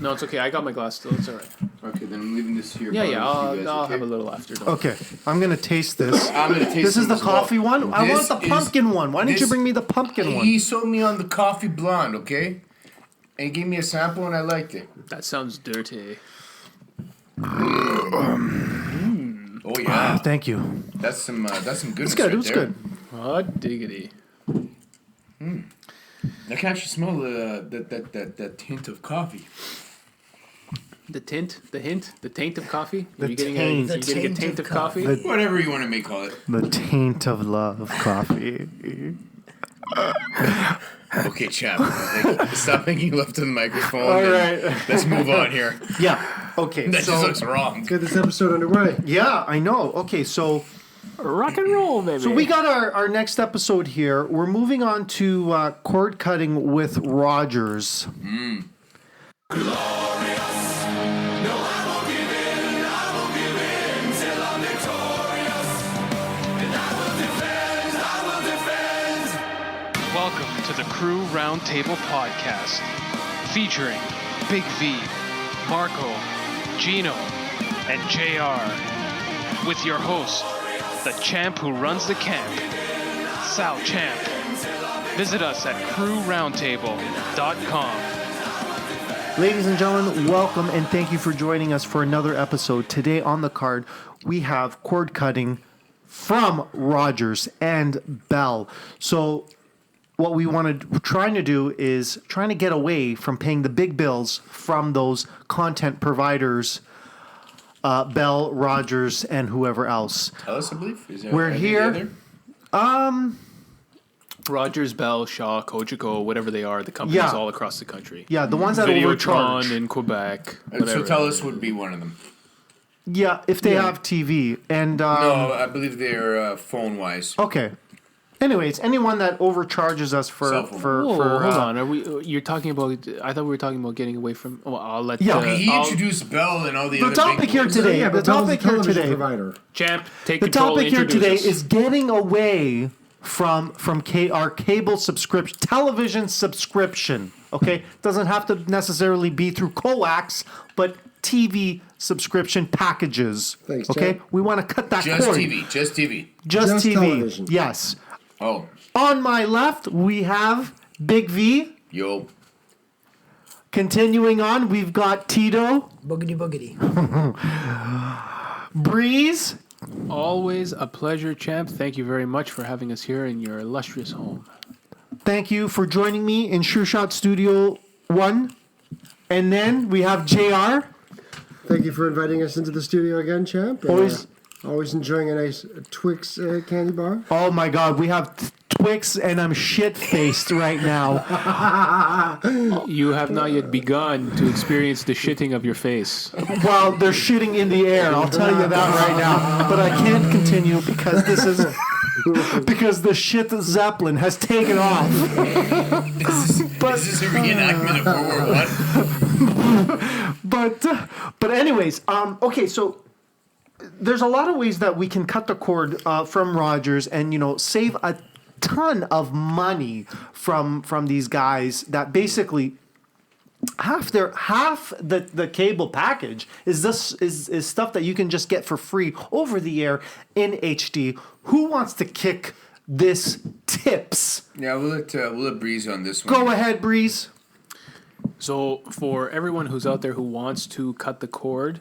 No, it's okay. I got my glass still. It's all right. Okay, then I'm leaving this here. Yeah. I'll have a little after. Okay, I'm gonna taste this. I'm gonna taste This is the as well. coffee one. I want This the pumpkin one. Why didn't you this- bring me the pumpkin one? He sold me on the coffee blonde, okay? And he gave me a sample and I liked it. That sounds dirty. Oh yeah, Thank you. that's some goodness. It's good. Right It was there. good. Hot diggity. I can actually smell that hint of coffee. The tint, the hint, the taint of coffee. The Are you getting taint. a, you getting a taint of coffee? Whatever you want to call it. The taint of love coffee. Okay, chap. Stop making love to the microphone. All and right. Let's move on here. Yeah. Okay. That just looks wrong. Get this episode underway. Yeah, I know. Okay, so Rock and roll, baby. we got our next episode here. We're moving on to cord cutting with Rogers. Welcome to the Crew Roundtable Podcast, featuring Big V, Marko, Gino, and JR, with your host, the champ who runs the camp, Sal Champ. Visit us at crewroundtable.com. Ladies and gentlemen, welcome and thank you for joining us for another episode. Today on the card, we have cord cutting from Rogers and Bell. So what we're trying to do is trying to get away from paying the big bills from those content providers, Bell, Rogers, and whoever else. Telus, I believe. Is there We're any here. other? Rogers, Bell, Shaw, Cogeco, whatever they are, the companies Yeah. all across the country. Yeah, the ones that Videotron overcharge. in Quebec. So Whatever. Telus would be one of them. Yeah, if they have TV. And No, I believe they're phone-wise. okay. Anyways, anyone that overcharges us for Cell phone. for, Whoa, for hold on. Are we? You're talking about? I thought we were talking about getting away from. Well, I'll let. Yeah. He I'll- introduced Bell and all the The other topic big here boys. today. Yeah, The but Bell's a topic here television today. provider. Champ, take The control. topic here introduce today us. is getting away from our cable subscription, television subscription. Okay, doesn't have to necessarily be through coax, but TV subscription packages. Thanks, okay, Chad. we want to cut that Just cord. TV. Just TV. Just Just TV. television. Yes. Oh, On my left, we have Big V. yo. Continuing on, we've got Tito, Boogity boogity. Breeze, Always a pleasure, Champ. Thank you very much for having us here in your illustrious home. thank you for joining me in Sure Shot Studio 1. And then we have JR. Thank you for inviting us into the studio again, champ. Always enjoying a nice Twix candy bar. Oh my God, we have Twix and I'm shit-faced right now. You have not yet begun to experience the shitting of your face. Well, they're shitting in the air, I'll tell you that right now. But I can't continue because because the shit Zeppelin has taken off. This is a reenactment of World War I. But anyways, okay, so there's a lot of ways that we can cut the cord from Rogers and save a ton of money from these guys that basically half the cable package is stuff that you can just get for free over the air in HD. Who wants to kick this tips? Yeah, we'll let Breeze on this one. Go ahead, Breeze. So, for everyone who's out there who wants to cut the cord,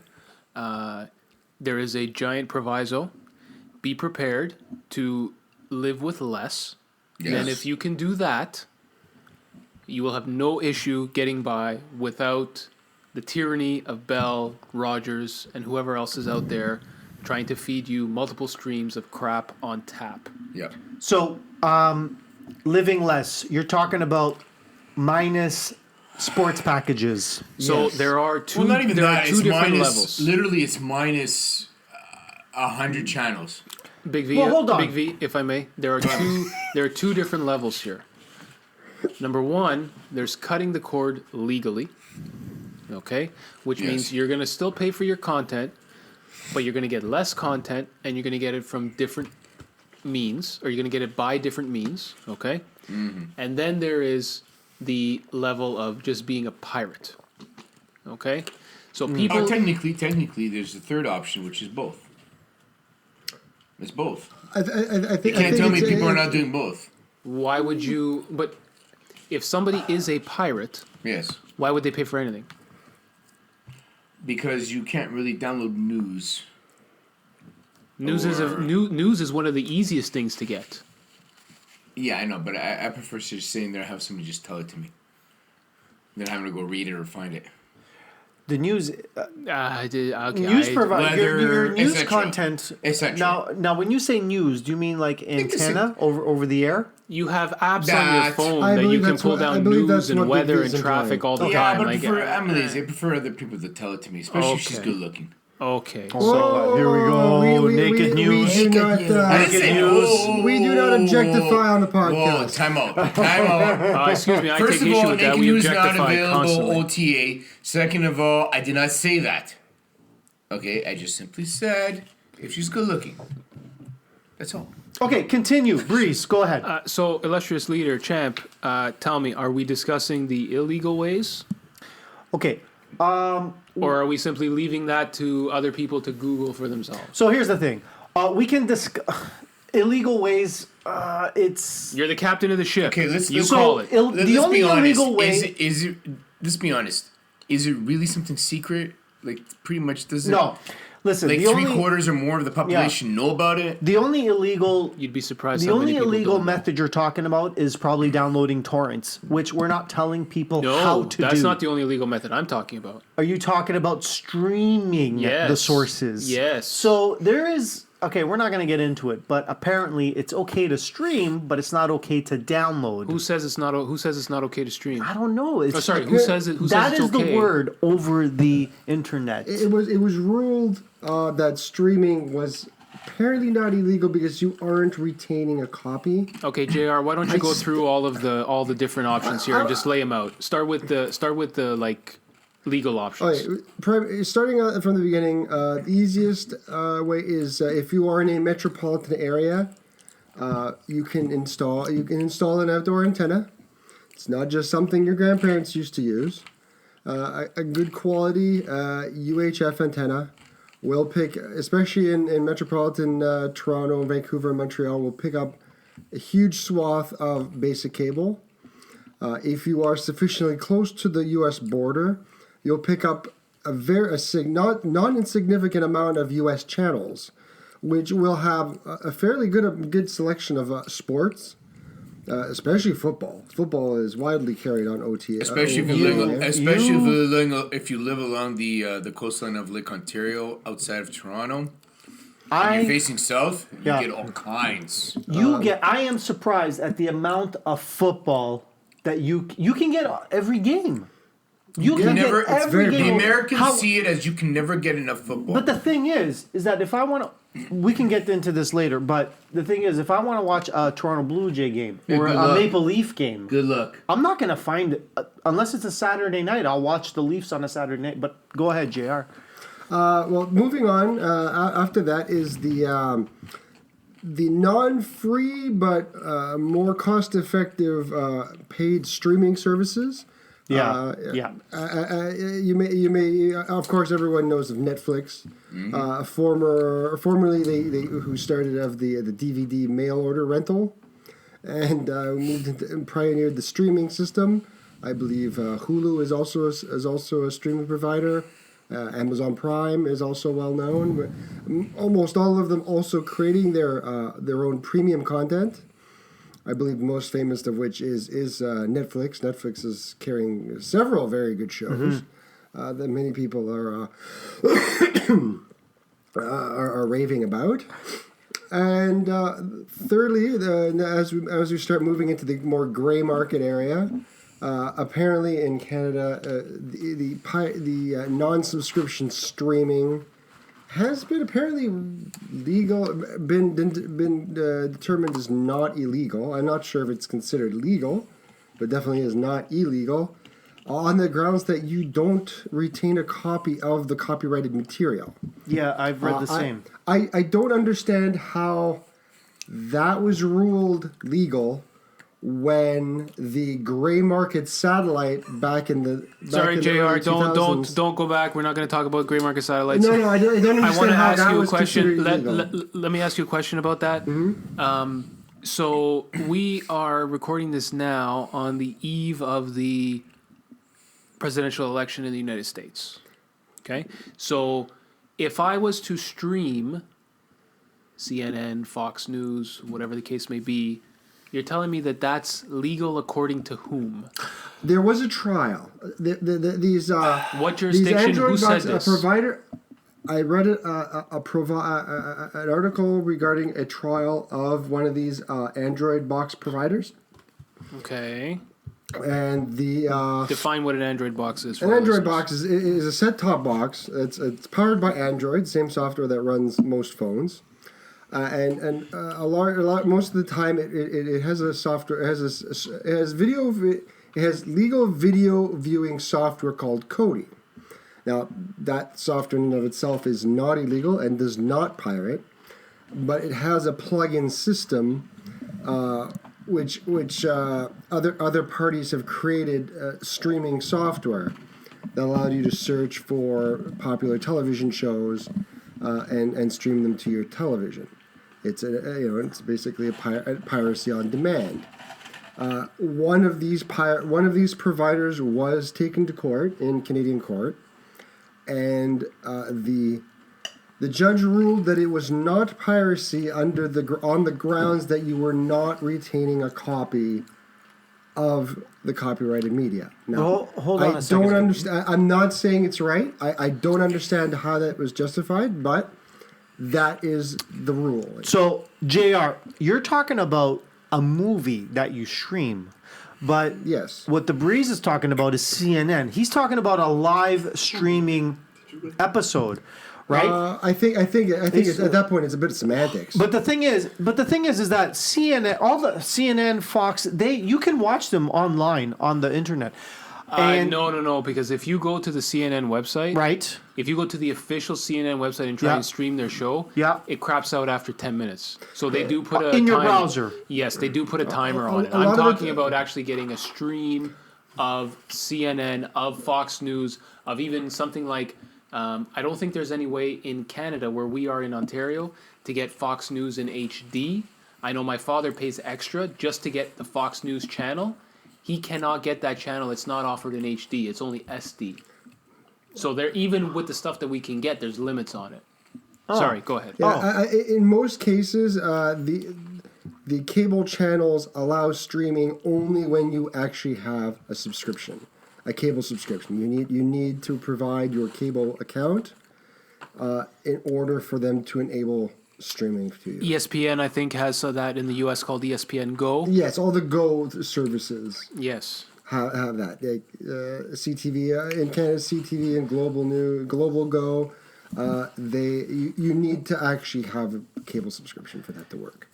there is a giant proviso. Be prepared to live with less. Yes. And if you can do that, you will have no issue getting by without the tyranny of Bell, Rogers, and whoever else is out there trying to feed you multiple streams of crap on tap. Yeah. So, living less. You're talking about minus sports packages. So Yes. there are two. Well, not even there that. are two It's different minus. levels. Literally, it's minus 100 channels. Big V, Well, hold on. Big V, if I may, there are two different levels here. Number one, there's cutting the cord legally, okay, which Yes. means you're going to still pay for your content, but you're going to get less content, and you're going to get it from different means, or you're going to get it by different means, okay. And then there is the level of just being a pirate, Okay, so people. Technically, there's a third option, which is both. It's both. I think You can't tell me people are not doing both. Why would you? But if somebody is a pirate, Yes. why would they pay for anything? Because you can't really download news. News is one of the easiest things to get. Yeah, I know, but I prefer just sitting there and have somebody just tell it to me than having to go read it or find it. The news News provide your news et cetera. content. Et cetera. Now, when you say news, do you mean like antenna over the air? You have apps on your That- phone I that you believe can that's pull what- I down believe news that's and what weather Big and V's traffic implying. all the Yeah, time. but Like, I'm lazy. I prefer other people to tell it to me, especially if she's Okay. good looking. okay, Oh, so here we go. Naked news. We do not, I didn't say news. we do not objectify on the Whoa, podcast. time out. excuse me, I First take of issue all, with that. naked We news not objectify available constantly. OTA. Second of all, I did not say that. Okay, I just simply said if she's good looking. That's all. Okay, continue. Breeze, go ahead. So, illustrious leader, champ, tell me, are we discussing the illegal ways, Okay. or are we simply leaving that to other people to Google for themselves? So here's the thing. We can discuss illegal ways. It's You're the captain of the ship. Okay, let's call it. the Let's only be honest. illegal way. Is it? Let's be honest. Is it really something secret? Like pretty much does it? No, listen. Like the three only, quarters or more of the population know about it. The only illegal. You'd be surprised. The how only many people illegal don't know. method you're talking about is probably downloading torrents, which we're not telling people how No, to that's do. not the only legal method I'm talking about. Are you talking about streaming the Yes. sources? Yes. So there is. Okay, we're not going to get into it, but apparently it's okay to stream, but it's not okay to download. Who says it's not? Who says it's not okay to stream? I don't know. It's, Oh, sorry. Who says it? Who that says it's is okay? the word over the internet. It was ruled that streaming was apparently not illegal because you aren't retaining a copy. Okay, Jr. Why don't you go through all the different options here and just lay them out? Start with the like legal options. Okay, starting out from the beginning, the easiest way is if you are in a metropolitan area, you can install an outdoor antenna. It's not just something your grandparents used to use. A good quality UHF antenna will pick, especially in metropolitan Toronto, Vancouver, and Montreal, will pick up a huge swath of basic cable. If you are sufficiently close to the U.S. border, you'll pick up not insignificant amount of U.S. channels, which will have a fairly good selection of sports, especially football. Football is widely carried on OTA. Especially if you live along the coastline of Lake Ontario outside of Toronto. And you're facing south, you get all kinds. I am surprised at the amount of football that you can get every game. You can Never, get every game. the Americans see it as you can never get enough football. But the thing is that if I want to, we can get into this later. But the thing is, if I want to watch a Toronto Blue Jay game or good a luck. Maple Leaf game, Good luck. I'm not gonna find it unless it's a Saturday night. I'll watch the Leafs on a Saturday night. But go ahead, Jr. Well, moving on. After that is the non-free but more cost-effective paid streaming services. Yeah. You may. Of course, everyone knows of Netflix. Formerly, they who started of the DVD mail order rental, and moved into and pioneered the streaming system. I believe Hulu is also a streaming provider. Amazon Prime is also well known. But almost all of them also creating their own premium content. I believe the most famous of which is Netflix. Netflix is carrying several very good shows that many people are raving about. And thirdly, as we start moving into the more gray market area, apparently in Canada, the non-subscription streaming has been apparently legal, been determined as not illegal. I'm not sure if it's considered legal, but definitely is not illegal, on the grounds that you don't retain a copy of the copyrighted material. Yeah, I've read the same. I don't understand how that was ruled legal when the gray market satellite back in the Sorry, the Jr. early Don't 2000s. don't go back. We're not going to talk about gray market satellites. No, I don't I want understand to how ask that you a was question. considered illegal. Let me ask you a question about that. So we are recording this now on the eve of the presidential election in the United States. Okay? So if I was to stream CNN, Fox News, whatever the case may be, you're telling me that that's legal according to whom? There was a trial. These What these jurisdiction? Who Android said box, this? a provider. I read an article regarding a trial of one of these Android box providers, Okay. and the Define what an Android box is. For an our Android listeners. box is a set-top box. It's powered by Android, same software that runs most phones, and a lot most of the time it has a software. It has legal video viewing software called Kodi. Now, that software in and of itself is not illegal and does not pirate, but it has a plug-in system which other parties have created streaming software that allowed you to search for popular television shows and stream them to your television. It's basically a piracy on demand. One of these providers was taken to court in Canadian court. And the judge ruled that it was not piracy on the grounds that you were not retaining a copy of the copyrighted media. Now, Hold on I a second. don't understand. I'm not saying it's right. I don't understand how that was justified, but that is the rule. So, JR, you're talking about a movie that you stream. But Yes. what the Breeze is talking about is CNN. He's talking about a live streaming episode, right? I think it's, at that point it's a bit of semantics. But the thing is that CNN, all the CNN, Fox, you can watch them online on the internet. And No, because if you go to the CNN website, right, if you go to the official CNN website and try Yeah. and stream their show, Yeah. it craps out after 10 minutes. So they do put a in your timer. browser. Yes, they do put a timer a on it. lot I'm of it- talking about actually getting a stream of CNN, of Fox News, of even something like, I don't think there's any way in Canada where we are in Ontario to get Fox News in HD. I know my father pays extra just to get the Fox News channel. He cannot get that channel. It's not offered in HD. It's only SD. So there, even with the stuff that we can get, there's limits on it. Sorry, go ahead. Yeah, in most cases, the cable channels allow streaming only when you actually have a subscription, a cable subscription. You need to provide your cable account in order for them to enable streaming to you. ESPN, I think, has that in the U.S. called ESPN Go. Yes, all the Go services Yes. have that. Like, CTV in Canada, CTV and Global Go. You need to actually have a cable subscription for that to work.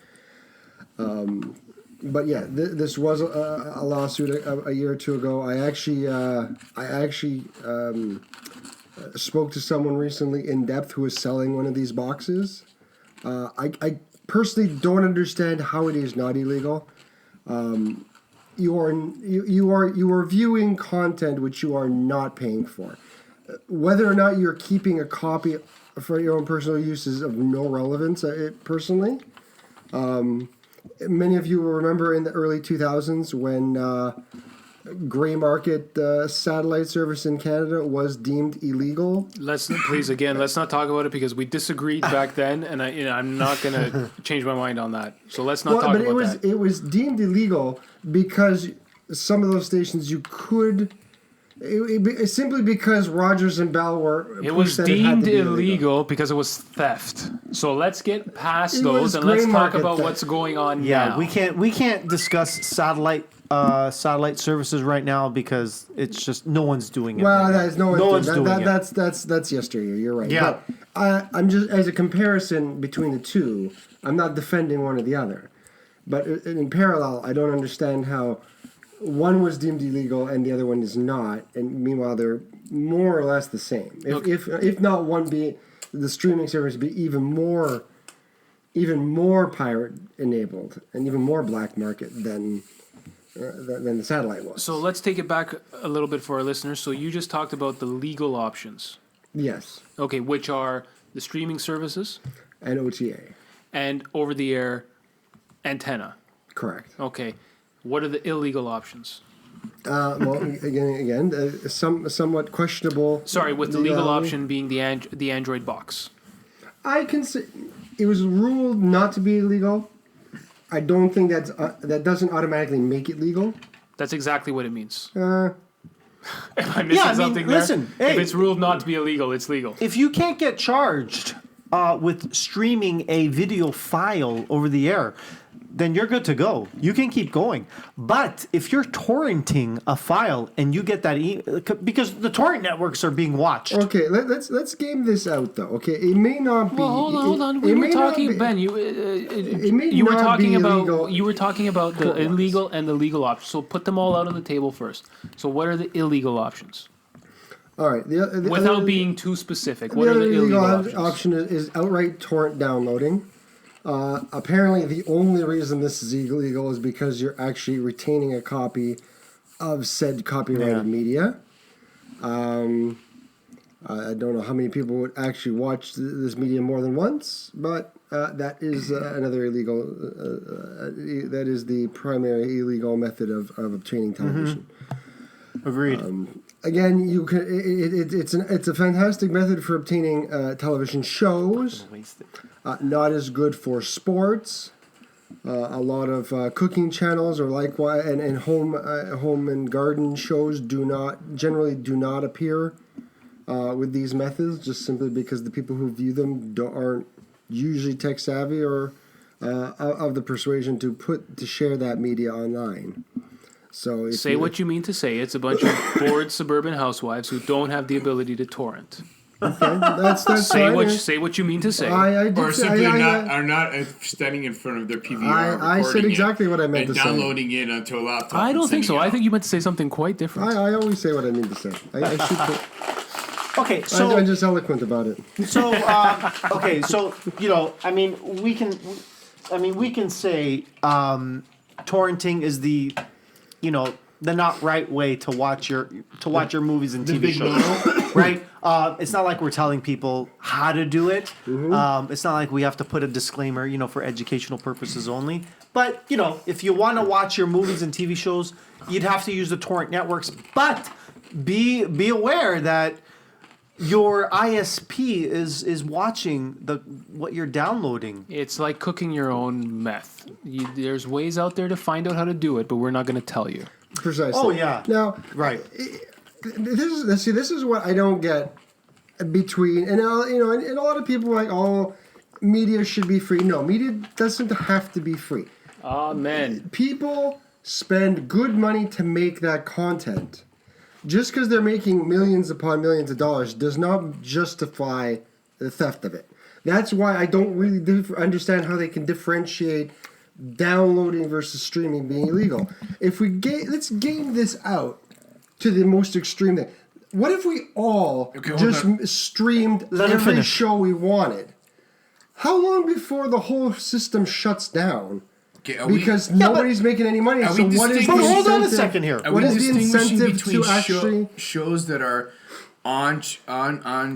But yeah, this was a lawsuit a year or two ago. I actually spoke to someone recently in depth who was selling one of these boxes. I personally don't understand how it is not illegal. You are viewing content which you are not paying for. Whether or not you're keeping a copy for your own personal use is of no relevance. Personally, many of you will remember in the early 2000s when gray market satellite service in Canada was deemed illegal. Let's not talk about it because we disagreed back then, and I'm not going to change my mind on that. So let's not talk about that. It was deemed illegal because some of those stations you could. Simply because Rogers and Bell were. It was pushed that had deemed to be illegal because it was theft. So let's get past It those was and let's gray talk market about theft. what's going on Yeah, now. we can't discuss satellite services right now because it's just no one's doing it. Well, right that is now. no one's doing it. That's yesteryear. You're right. Yeah. But I'm just as a comparison between the two. I'm not defending one or the other, but in parallel, I don't understand how one was deemed illegal and the other one is not, and meanwhile they're more or less the same. If not one be the streaming service be even more pirate enabled and even more black market than than the satellite was. So let's take it back a little bit for our listeners. So you just talked about the legal options. Yes, Okay, which are the streaming services and OTA. and over-the-air antenna. Correct. Okay, what are the illegal options? Well, again, somewhat questionable. Sorry, with the legal legality. option being the Android box. I can say it was ruled not to be illegal. I don't think that doesn't automatically make it legal. That's exactly what it means. Uh, Am I missing something there? listen, if hey. it's ruled not to be illegal, it's legal. If you can't get charged with streaming a video file over the air, then you're good to go. You can keep going. But if you're torrenting a file and you get that, because the torrent networks are being watched. okay, let's game this out though. Okay, it may not be. Well, hold on. We it were may not talking, be- Ben. You may you were not talking be about illegal you were talking about the court-wise. illegal and the legal options. So put them all out on the table first. So what are the illegal options? All right. The Without other- being too specific, the what are other the illegal illegal options? option is outright torrent downloading. Apparently, the only reason this is illegal is because you're actually retaining a copy of said copyrighted media. I don't know how many people would actually watch this media more than once, but that is another illegal. That is the primary illegal method of obtaining television. Agreed. Again, you can. It's a fantastic method for obtaining television shows. Not as good for sports. A lot of cooking channels or likewise, and home and garden shows generally do not appear with these methods, just simply because the people who view them aren't usually tech savvy or of the persuasion to share that media online. So if Say what you mean to say. It's a bunch of bored suburban housewives who don't have the ability to torrent. that's Say fine. say what you mean to say. I did Or say- simply I- are not standing in front of their PVR. I said recording exactly it what I meant and to say. downloading it onto a laptop. I and don't think so. sending it I out. think you meant to say something quite different. I always say what I mean to say. I should put, Okay, so I'm just eloquent about it. So okay, so we can say torrenting is the not right way to watch your movies and TV big shows, right? It's not like we're telling people how to do it. It's not like we have to put a disclaimer, for educational purposes only. But if you want to watch your movies and TV shows, you'd have to use the torrent networks. But be aware that your ISP is watching what you're downloading. It's like cooking your own meth. There's ways out there to find out how to do it, but we're not going to tell you. Precisely. Oh, yeah. Now, Right. this is what I don't get between and a lot of people are like, oh, media should be free. No, media doesn't have to be free. Amen. People spend good money to make that content. Just because they're making millions upon millions of dollars does not justify the theft of it. That's why I don't really understand how they can differentiate downloading versus streaming being illegal. If let's game this out to the most extreme thing. What if we all Okay, hold just on. streamed Let him every finish. show we wanted? How long before the whole system shuts down? Okay, are Because we, nobody's making any money. Are So we what is the distinguishing- Hold on a incentive- second here. are what we is the distinguishing incentive between to actually? shows that are on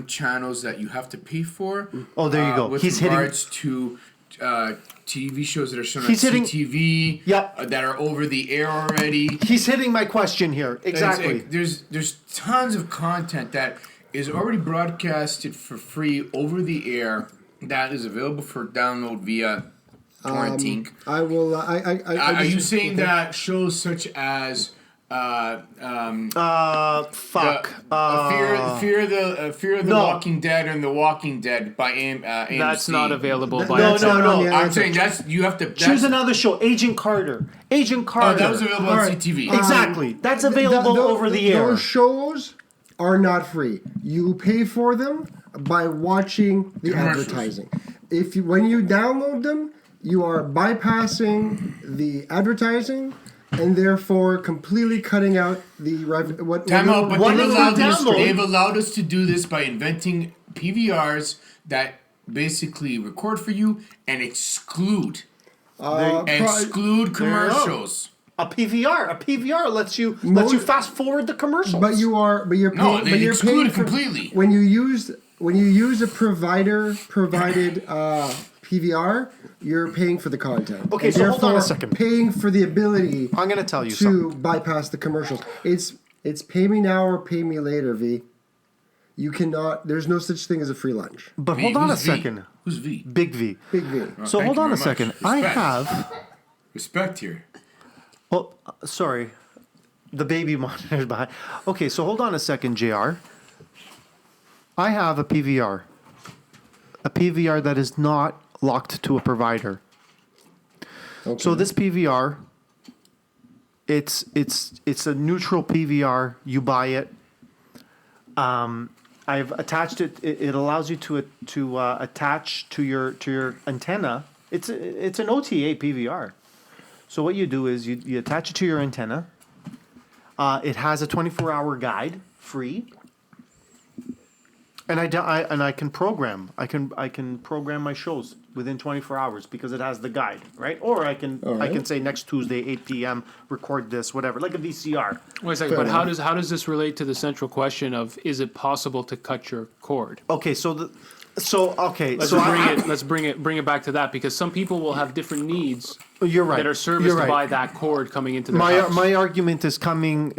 channels that you have to pay for? Oh, there you go. With He's hitting- regards to TV shows that are shown He's on hitting- CTV, Yep. that are over the air already. He's hitting my question here. Exactly. There's tons of content that is already broadcasted for free over the air that is available for download via torrenting. I will. Are you saying that shows such as Fuck. Fear of the No. Walking Dead and The Walking Dead by AMC? That's not available by No, That's no, not no. on the I'm answer. saying you have to. Choose that's- another show. Agent Carter. Agent Oh, Carter. that was available All on right. CTV. Exactly. That's available over the air. Those shows are not free. You pay for them by watching the Commercials. advertising. When you download them, you are bypassing the advertising and therefore completely cutting out the revenue. Time out, but What they've is allowed, the us, download? they've allowed us to do this by inventing PVRs that basically record for you and exclude commercials. A PVR. A PVR lets you fast forward the commercials. But you're paying. No, they but you're exclude paying it completely. When you use a provider provided PVR, you're paying for the content. Okay, And so hold on a therefore second. Paying for the ability. I'm gonna tell you something. to bypass the commercials. It's pay me now or pay me later, V. You cannot. There's no such thing as a free lunch. But V, hold on a who's V? second. Who's V? Big V. Big V. So thank hold you on a very much. second. I Respect. have. Respect here. Well, sorry. The baby monitor's behind. Okay, so hold on a second, JR. I have a PVR. A PVR that is not locked to a provider. Okay. So this PVR, it's a neutral PVR. You buy it. I've attached it. It allows you to attach to your antenna. It's an OTA PVR. So what you do is you attach it to your antenna. It has a 24-hour guide, free. And I can program. I can program my shows within 24 hours because it has the guide, right? Or I can say next Tuesday 8 p.m. record this, whatever, like a VCR. Wait a second, but how does this relate to the central question of is it possible to cut your cord? Okay, Let's bring it back to that because some people will have different needs you're right. that are serviced You're right. by that cord coming into their house. My argument is paying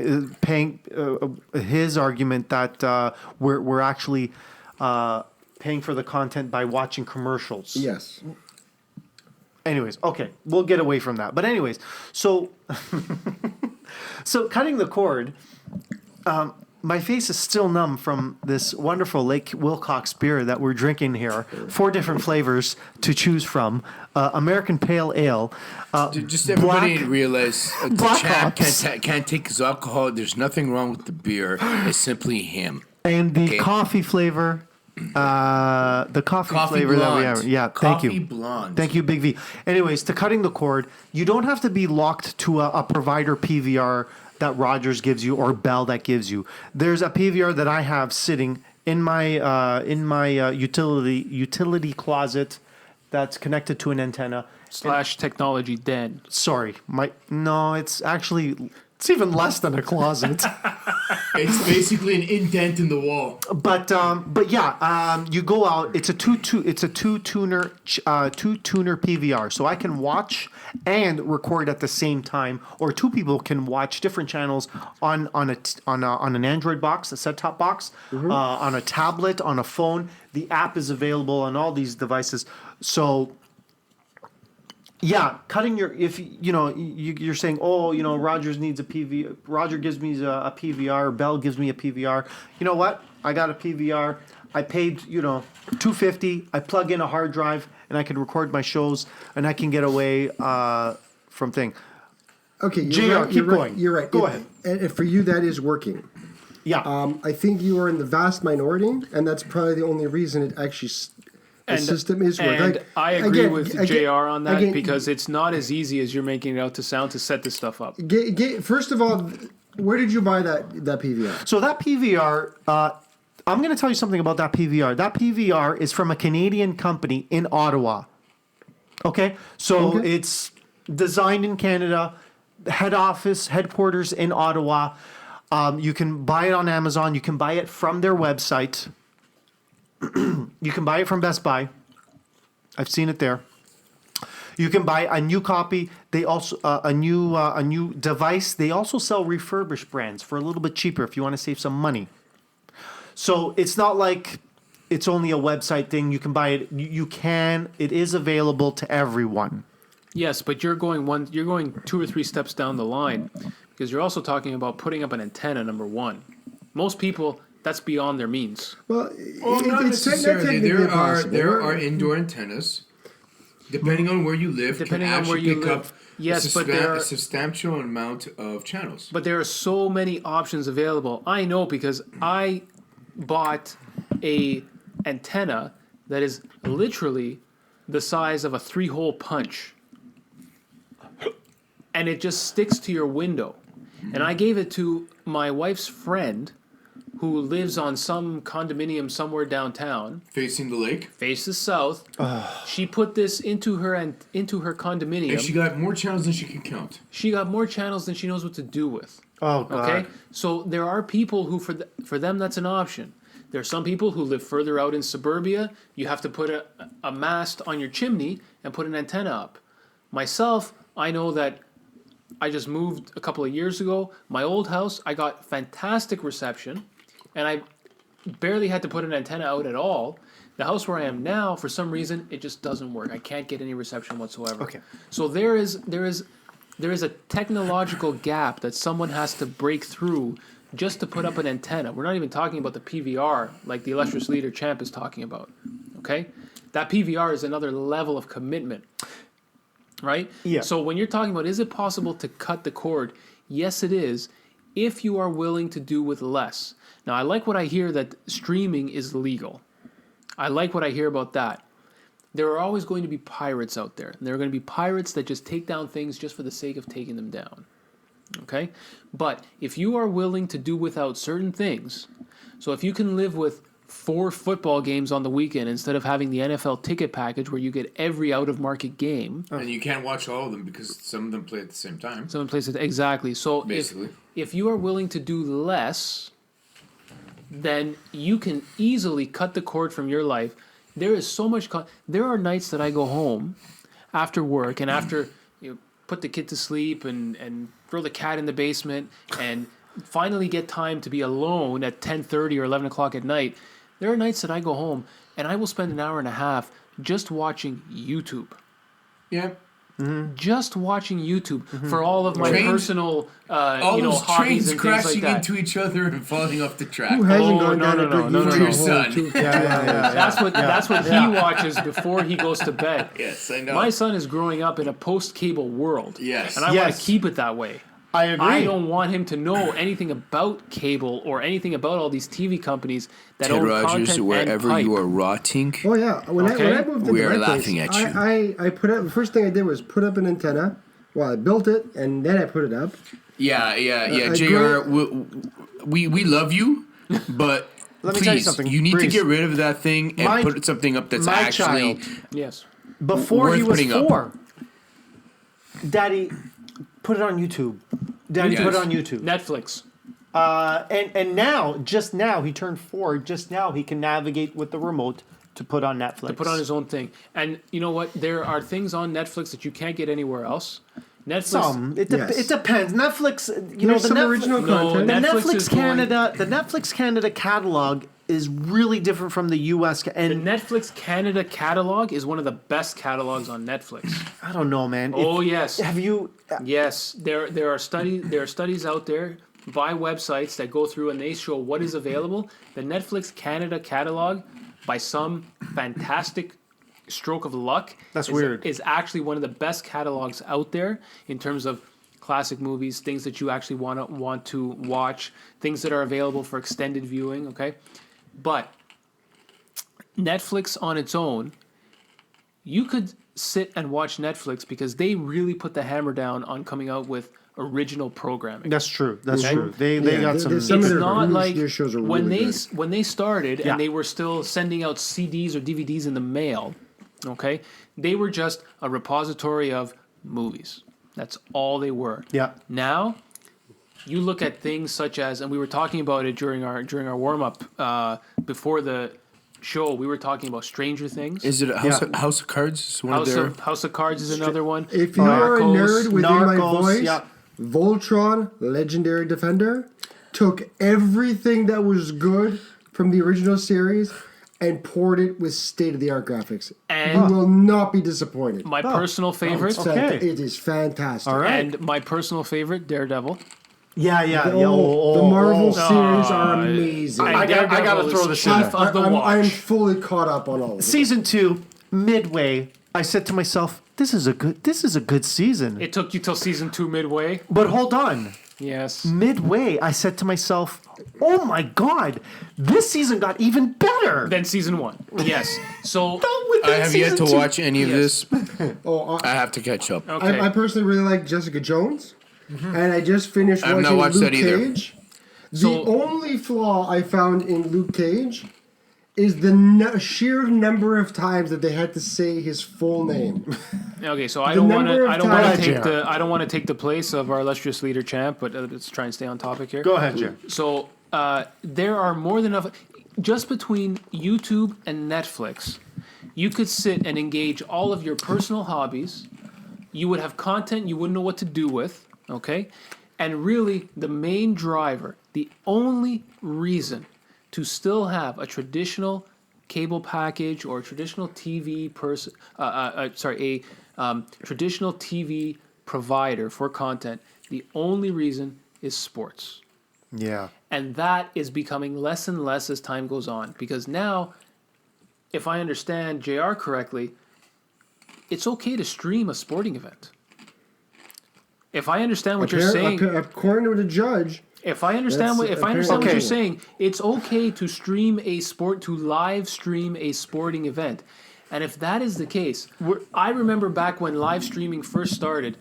his argument that we're actually paying for the content by watching commercials. Yes. Anyways, okay, we'll get away from that. But anyways, so cutting the cord. My face is still numb from this wonderful Lake Wilcox beer that we're drinking here. 4 different flavors to choose from. American Pale Ale. Just everybody Black- realize the Black champ Ops. can't take his alcohol. There's nothing wrong with the beer. It's simply him. And the Okay. coffee flavor. The coffee flavor that we have. Yeah, thank Coffee you. blonde. Thank you, Big V. Anyways, to cutting the cord, you don't have to be locked to a provider PVR that Rogers gives you or Bell that gives you. There's a PVR that I have sitting in my utility closet that's connected to an antenna. / technology den. Sorry, it's actually it's even less than a closet. It's basically an indent in the wall. But yeah, you go out. It's a two tuner PVR, so I can watch and record at the same time, or 2 people can watch different channels on an Android box, a set-top box, on a tablet, on a phone. The app is available on all these devices. So. Yeah, cutting you're saying, Rogers needs a PVR. Roger gives me a PVR. Bell gives me a PVR. You know what? I got a PVR. I paid $250. I plug in a hard drive and I can record my shows and I can get away from thing. Okay, JR, keep going. You're right. Go ahead. And for you, that is working. Yeah. I think you are in the vast minority, and that's probably the only reason it actually. The system is working. And Like, I agree again, with again- JR on that again, because it's not as easy as you're making it out to sound to set this stuff up. First of all, where did you buy that PVR? So that PVR, I'm going to tell you something about that PVR. That PVR is from a Canadian company in Ottawa. Okay? So it's designed in Canada, headquarters in Ottawa. You can buy it on Amazon. You can buy it from their website. You can buy it from Best Buy. I've seen it there. You can buy a new copy. They also a new device. They also sell refurbished brands for a little bit cheaper if you want to save some money. So it's not like it's only a website thing. You can buy it. You can. It is available to everyone. Yes, but you're going 2 or 3 steps down the line because you're also talking about putting up an antenna. Number one, most people. That's beyond their means. Well, Not it's necessarily. technically There are impossible. indoor antennas. Depending on where you live, Depending can on where actually you pick live. up Yes, but there are- a substantial amount of channels. But there are so many options available. I know because I bought a antenna that is literally the size of a 3-hole punch. And it just sticks to your window. And I gave it to my wife's friend who lives on some condominium somewhere downtown, Facing the lake. faces south. She put this into her condominium. And she got more channels than she can count. She got more channels than she knows what to do with. Oh God. Okay, so there are people who, for them, that's an option. There are some people who live further out in suburbia. You have to put a mast on your chimney and put an antenna up. Myself, I know that I just moved a couple of years ago. My old house, I got fantastic reception, and I barely had to put an antenna out at all. The house where I am now, for some reason, it just doesn't work. I can't get any reception whatsoever. Okay. So there is a technological gap that someone has to break through just to put up an antenna. We're not even talking about the PVR like the illustrious leader Champ is talking about. Okay? That PVR is another level of commitment. Right? Yeah. So when you're talking about, is it possible to cut the cord? Yes, it is, if you are willing to do with less. Now, I like what I hear that streaming is legal. I like what I hear about that. There are always going to be pirates out there. And there are going to be pirates that just take down things just for the sake of taking them down. Okay? But if you are willing to do without certain things, so if you can live with 4 football games on the weekend instead of having the NFL ticket package where you get every out-of-market game. And you can't watch all of them because some of them play at the same time. Someone plays it exactly. So Basically. if you are willing to do less, then you can easily cut the cord from your life. There is so much. There are nights that I go home after work and after put the kid to sleep and throw the cat in the basement and finally get time to be alone at 10:30 or 11 o'clock at night. There are nights that I go home and I will spend an hour and a half just watching YouTube. Yeah. Just watching YouTube for all of my Trains- personal, All those hobbies trains and things like crashing that. into each other and falling off the track. Who hasn't Oh, gone no, down no, a good no, no, YouTube no. hole Son. too? That's what he watches before he goes to bed. Yes, I know. My son is growing up in a post-cable world. Yes. And I want Yes. to keep it that way. I agree. I don't want him to know anything about cable or anything about all these TV companies that Ted own Rogers, content wherever and pipe. you are rotting, Oh yeah, when I Okay. moved into We are my place, laughing at you. I put up the first thing I did was put up an antenna. Well, I built it and then I put it up. Yeah, I JR, we love you, but Let me please, tell you something, you need to Breeze. get rid of that thing and My- put something up that's my actually... child. Yes. Before he worth was putting up. 4, Daddy, put it on YouTube. Daddy, Yes. put it on YouTube. Netflix. And now, just now, he turned 4. Just now, he can navigate with the remote to put on Netflix. To put on his own thing. And you know what? There are things on Netflix that you can't get anywhere else. Netflix. Some. It Yes. depends. Netflix. You There's know, the some original content. The Netflix is going- The Netflix Canada catalog is really different from the U.S. The And Netflix Canada catalog is one of the best catalogs on Netflix. I don't know, man. Oh yes. Have you? Yes, there are studies out there by websites that go through and they show what is available. The Netflix Canada catalog, by some fantastic stroke of luck, That's weird. is actually one of the best catalogs out there in terms of classic movies, things that you actually want to watch, things that are available for extended viewing. Okay, but Netflix on its own, you could sit and watch Netflix because they really put the hammer down on coming out with original programming. That's true. That's Okay. true. They Yeah, got there's some. some of It's their not reviews, like their shows are when really they good. when they started Yeah. and they were still sending out CDs or DVDs in the mail. Okay, they were just a repository of movies. That's all they were. Yeah. Now, you look at things such as, and we were talking about it during our warm up before the show. We were talking about Stranger Things. is it House of Cards? Is one of their... House of Cards is another one. If you are a Narcos, nerd within my Narcos, voice, yeah. Voltron, Legendary Defender, took everything that was good from the original series and poured it with state-of-the-art graphics. And- you will not be disappointed. My personal favorite, Okay. It is fantastic. All right. and my personal favorite, Daredevil. Yeah. The Marvel series are amazing. And I gotta Daredevil throw is this in chief there. of the watch. I'm fully caught up on all of it. Season 2, midway, I said to myself, "This is a good season." It took you till season 2 midway. But hold on. Yes. Midway, I said to myself, "Oh my God, this season got even better." Then season 1. Yes. So I have yet to watch any of Yes. this. I have to catch up. okay. I personally really like Jessica Jones, and I just finished I have watching not watched Luke that either. Cage. The So- only flaw I found in Luke Cage is the sheer number of times that they had to say his full name. Okay, so I The don't want number to. of I don't want to times- take the. I don't want to take the place of our illustrious leader, champ. But let's try and stay on topic here. Go ahead, Jim. So there are more than enough. Just between YouTube and Netflix, you could sit and engage all of your personal hobbies. You would have content you wouldn't know what to do with. Okay, and really, the main driver, the only reason to still have a traditional cable package or a traditional TV traditional TV provider for content, the only reason is sports. Yeah. And that is becoming less and less as time goes on. Because now, if I understand JR correctly, it's okay to stream a sporting event. If I understand what you're saying, According to the judge, if I understand That's what apparently- you're saying, it's okay to live stream a sporting event. And if that is the case, I remember back when live streaming first started,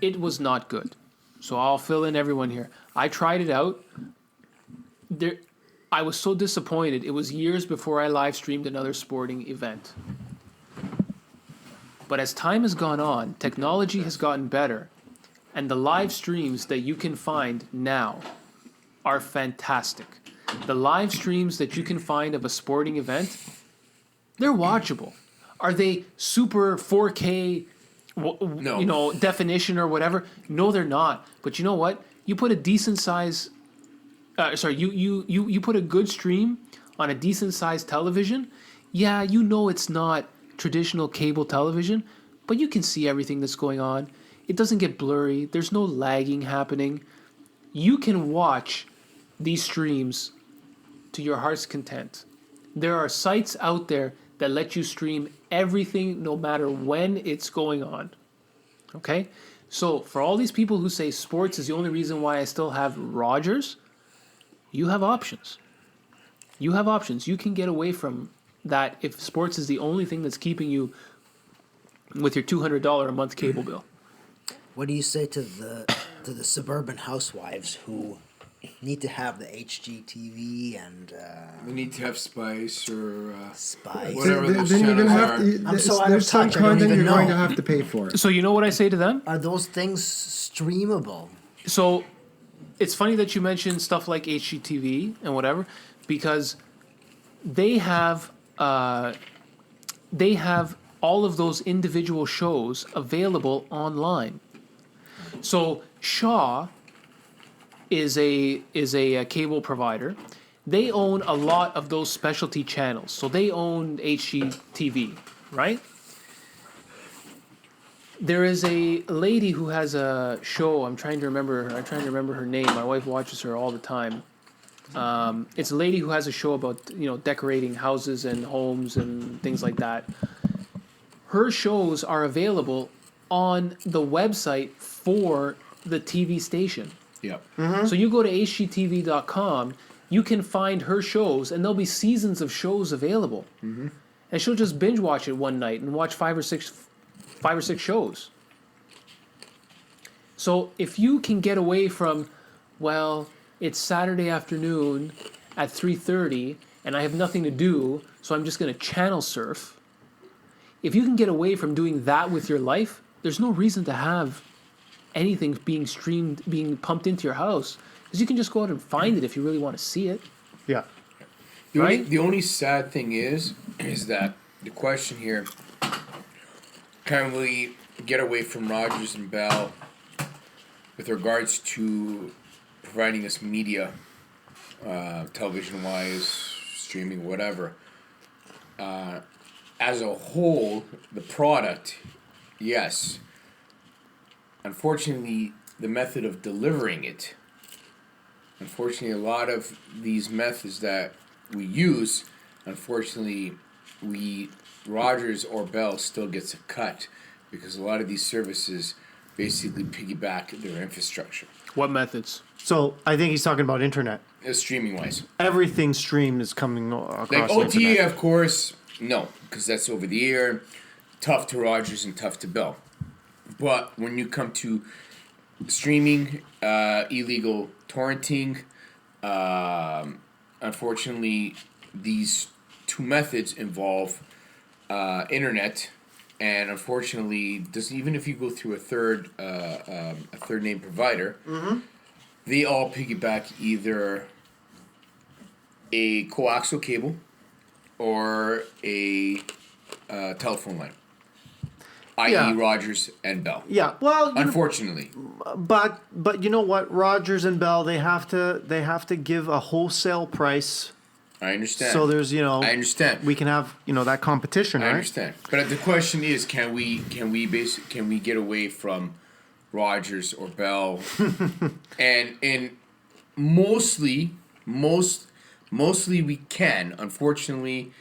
it was not good. So I'll fill in everyone here. I tried it out. I was so disappointed. It was years before I live streamed another sporting event. But as time has gone on, technology has gotten better, and the live streams that you can find now are fantastic. The live streams that you can find of a sporting event, they're watchable. Are they super 4K, No. definition or whatever? No, they're not. But you know what? You put a decent size, you put a good stream on a decent sized television. Yeah, it's not traditional cable television, but you can see everything that's going on. It doesn't get blurry. There's no lagging happening. You can watch these streams to your heart's content. There are sites out there that let you stream everything no matter when it's going on. Okay? So for all these people who say sports is the only reason why I still have Rogers, you have options. You have options. You can get away from that if sports is the only thing that's keeping you with your $200 a month cable bill. What do you say to the suburban housewives who need to have the HGTV and We need to have Spice or Spice? whatever those then you're channels gonna are. have to. I'm so out of There's some touch, I don't content even you're going know. to have to pay for. So you know what I say to them? Are those things streamable? So it's funny that you mentioned stuff like HGTV and whatever, because they have all of those individual shows available online. So Shaw is a cable provider. They own a lot of those specialty channels. So they own HGTV, right? There is a lady who has a show. I'm trying to remember her name. My wife watches her all the time. It's a lady who has a show about decorating houses and homes and things like that. Her shows are available on the website for the TV station. Yep. So you go to hgtv.com, you can find her shows, and there'll be seasons of shows available. And she'll just binge watch it one night and watch five or six shows. So if you can get away from, well, it's Saturday afternoon at 3:30 and I have nothing to do, so I'm just going to channel surf. If you can get away from doing that with your life, there's no reason to have anything being streamed, being pumped into your house, because you can just go out and find it if you really want to see it. Yeah. The only sad thing is that the question here, can we get away from Rogers and Bell with regards to providing us media, television-wise, streaming, whatever. As a whole, the product, yes. Unfortunately, the method of delivering it, a lot of these methods that we use, unfortunately, Rogers or Bell still gets a cut because a lot of these services basically piggyback their infrastructure. What methods? So I think he's talking about internet. Streaming wise. Everything streamed is coming across Like the OTA, internet. of course, no, because that's over the air, tough to Rogers and tough to Bell. But when you come to streaming, illegal torrenting, Unfortunately, these two methods involve internet, and unfortunately, even if you go through a third name provider, they all piggyback either a coaxial cable or a telephone line, i.e., Yeah. Rogers and Bell. Yeah, well, Unfortunately, but you know what? Rogers and Bell, they have to give a wholesale price. I understand. So there's I understand. we can have that competition, I right? understand, but the question is, can we get away from Rogers or Bell, and mostly we can. Unfortunately,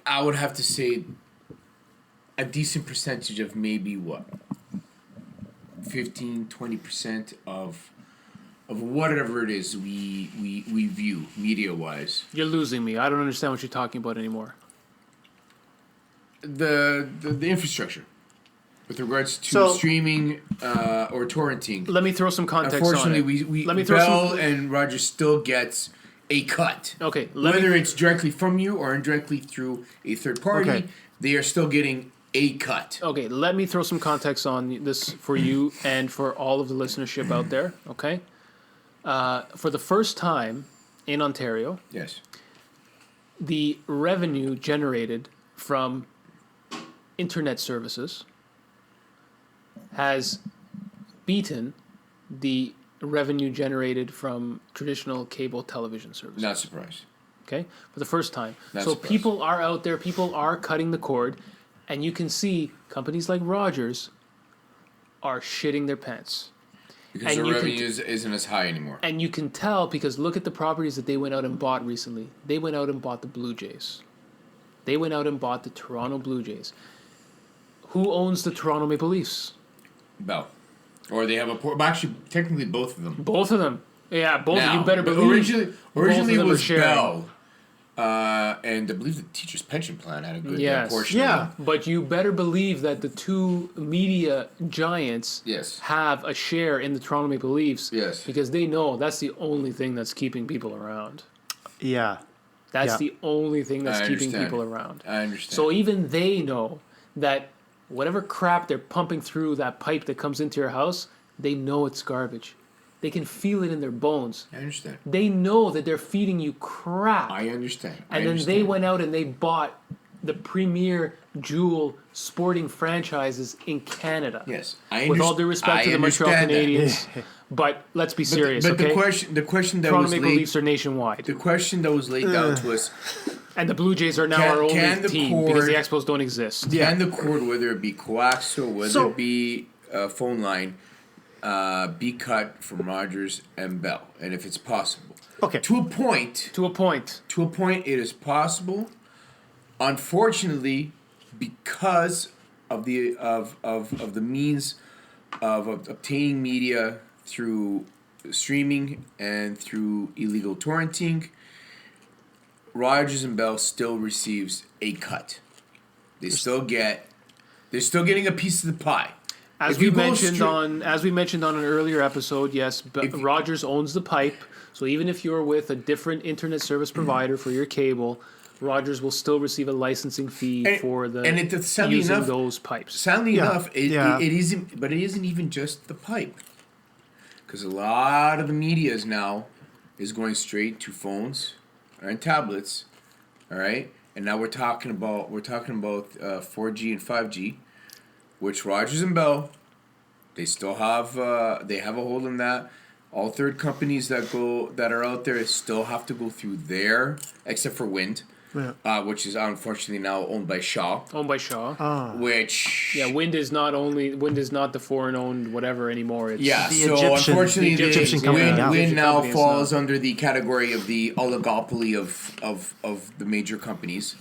I would have to say a decent percentage of maybe 15-20% of whatever it is we view media wise. You're losing me. I don't understand what you're talking about anymore. The infrastructure with regards to streaming or torrenting. Let me throw some context on Unfortunately, it. we Let me throw Bell and Rogers still gets a cut. Okay, whether it's directly from you or indirectly through a third party, Okay. they are still getting a cut. Okay, let me throw some context on this for you and for all of the listenership out there, okay? For the first time in Ontario, Yes. the revenue generated from internet services has beaten the revenue generated from traditional cable television services. Not surprised. Okay, for the first time. Not So surprised. people are out there, people are cutting the cord, and you can see companies like Rogers are shitting their pants. Because And the you can revenue isn't as high anymore. And you can tell because look at the properties that they went out and bought recently. They went out and bought the Blue Jays. They went out and bought the Toronto Blue Jays. Who owns the Toronto Maple Leafs? Bell. Or they have actually, technically both of them. Both of them. Yeah, both. Now, You better but believe. originally both of them it was are sharing. Bell. And I believe the teacher's pension plan had a good portion Yeah. of But you better believe that the two media giants Yes. have a share in the Toronto Maple Leafs. Yes. Because they know that's the only thing that's keeping people around. Yeah. That's Yeah. the only thing that's I keeping understand. people around. I understand. So even they know that whatever crap they're pumping through that pipe that comes into your house, they know it's garbage. They can feel it in their bones. I understand. They know that they're feeding you crap. I understand. And then they went out and they bought the premier jewel sporting franchises in Canada. Yes, With all due respect to the Montreal Canadiens. But let's be serious, But okay? the question that Toronto was Maple laid, Leafs are nationwide. the question that was laid down to us: And the Blue Jays are now Can- our only can the team because the cord- Expos don't exist. can the cord, whether it be coaxial, whether So- it be a phone line, be cut from Rogers and Bell, and if it's possible. Okay. To a point, To a point. it is possible. Unfortunately, because of the of the means of obtaining media through streaming and through illegal torrenting, Rogers and Bell still receives a cut. They're still getting a piece of the pie. As If we you go mentioned straight- on an earlier episode, yes, If you- Rogers owns the pipe. So even if you're with a different internet service provider for your cable, Rogers will still receive a licensing fee And- for the and sadly using enough- those pipes. Sadly Yeah, enough, it isn't. But it isn't even just the pipe, because a lot of the media is now going to phones and tablets. All right, and now we're talking about 4G and 5G, which Rogers and Bell, they still have they have a hold on that. All third companies that are out there still have to go through there, except for Wind, which is unfortunately now owned by Shaw. Owned by Shaw. Which Wind is not the foreign owned whatever anymore. It's Yeah, The so Egyptian- unfortunately, the Egyptian company Win, now. Win Egyptian now company is falls not. under the category of the oligopoly of the major companies.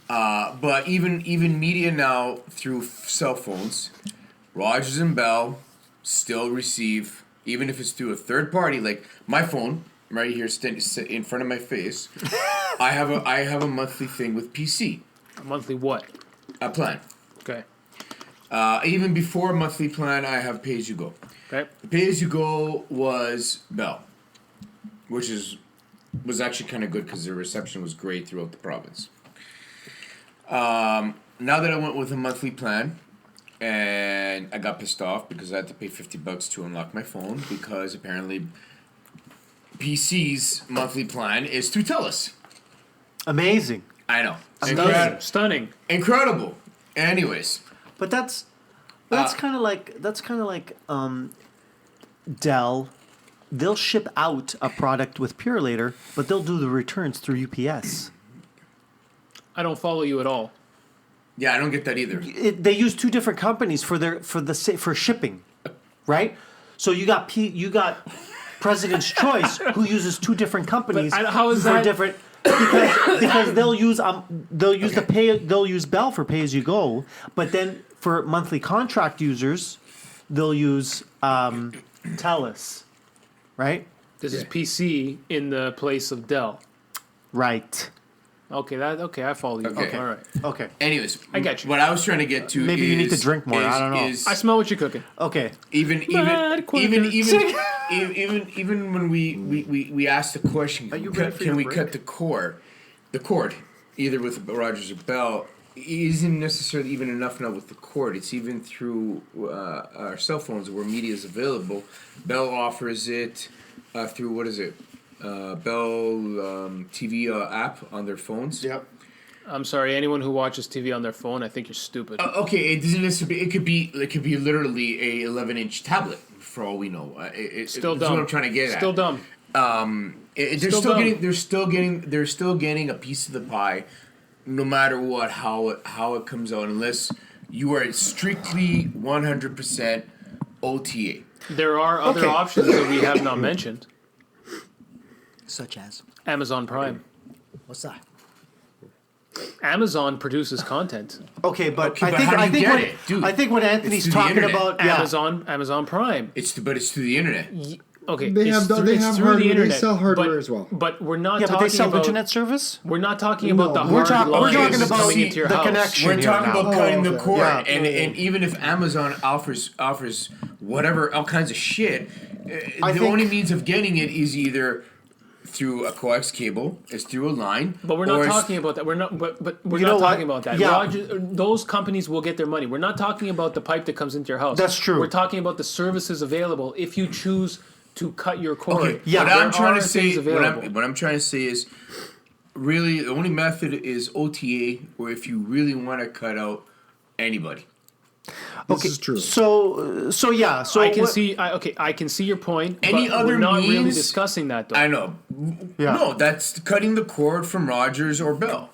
But even media now through cell phones, Rogers and Bell still receive, even if it's through a third party, like my phone right here in front of my face. I have a monthly thing with PC, a monthly what? a plan. Okay. Even before a monthly plan, I have pay as you go. Okay. Pay as you go was Bell. which was actually kind of good because the reception was great throughout the province. Now that I went with a monthly plan, and I got pissed off because I had to pay $50 to unlock my phone because apparently PC's monthly plan is through TELUS. Amazing. I know. Stunning. Incredible. Anyways. But that's kind of like Dell. They'll ship out a product with Purelator, but they'll do the returns through UPS. I don't follow you at all. Yeah, I don't get that either. They use two different companies for shipping, right? So you got President's Choice, who uses two different companies. But how is for that different? Because they'll use Bell for pay as you go, but then for monthly contract users, they'll use TELUS, right? This is PC in the place of Dell. Right. Okay, I follow you. Okay. Okay, all right. Okay. Anyways, I get you. What I was trying to get to Maybe you need to drink more, I don't know. I smell what you're cooking. Okay. Even when we asked the question, Are you ready for can your we break? cut the cord, either with Rogers or Bell, isn't necessarily even enough now with the cord. It's even through our cell phones where media is available. Bell offers it through, what is it? Bell TV app on their phones. Yep. I'm sorry, anyone who watches TV on their phone, I think you're stupid. Okay, it doesn't necessarily. It could be literally a 11-inch tablet for all we know. Still that's dumb. what I'm trying to get at. Still dumb. They're still getting a piece of the pie, no matter what, how it comes out, unless you are strictly 100% OTA. There are other options that we have not mentioned. Such as? Amazon Prime. What's that? Amazon produces content. Okay, but Okay, but how do you get it, dude? I think what Anthony's It's through the talking internet. about, yeah. Amazon Prime. It's through the internet. Okay, They it's have through, they it's have through hardware. the internet. They sell hardware but, as well. But we're not Yeah, talking but they sell about internet service. We're not talking about the No, hard we're talking lines about coming into your the house. connection. We're here talking now. about cutting the okay. cord, Yeah. and even if Amazon offers whatever all kinds of shit, I the think- only means of getting it is either through a coax cable, it's through a line. But we're not talking about that. We're not. But we're You not know what? talking about that. Yeah. Those companies will get their money. We're not talking about the pipe that comes into your house. That's true. We're talking about the services available if you choose to cut your cord. Okay, Yeah, what there I'm trying to are say, things available. what I'm trying to say is, really, the only method is OTA, or if you really want to cut out anybody. This is true. So yeah. So I can what- see. I can see your point. Any but other we're not really means- discussing that though. I know. Yeah. No, that's cutting the cord from Rogers or Bell.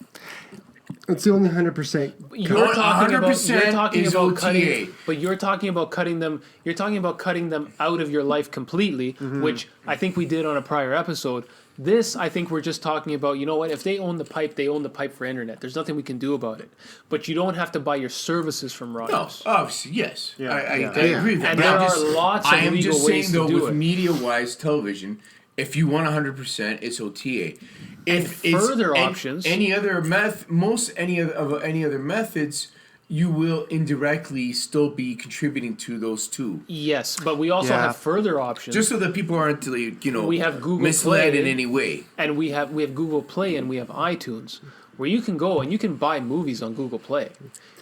It's the only 100%. You're talking about 100% is OTA. cutting, but you're talking about cutting them. You're talking about cutting them out of your life completely, which I think we did on a prior episode. This, I think, we're just talking about. You know what? If they own the pipe, they own the pipe for internet. There's nothing we can do about it. But you don't have to buy your services from No, Rogers. obviously, yes. Yeah. I Yeah. agree with that. And But there I'm are just- lots of I am legal just ways saying, to though, do with it. media-wise television, if you want 100%, it's OTA. If And it's further options- any other any other methods, you will indirectly still be contributing to those two. Yes, but we also Yeah. have further options. Just so that people aren't, like, We have Google misled Play. in any way. And we have Google Play and we have iTunes, where you can go and you can buy movies on Google Play.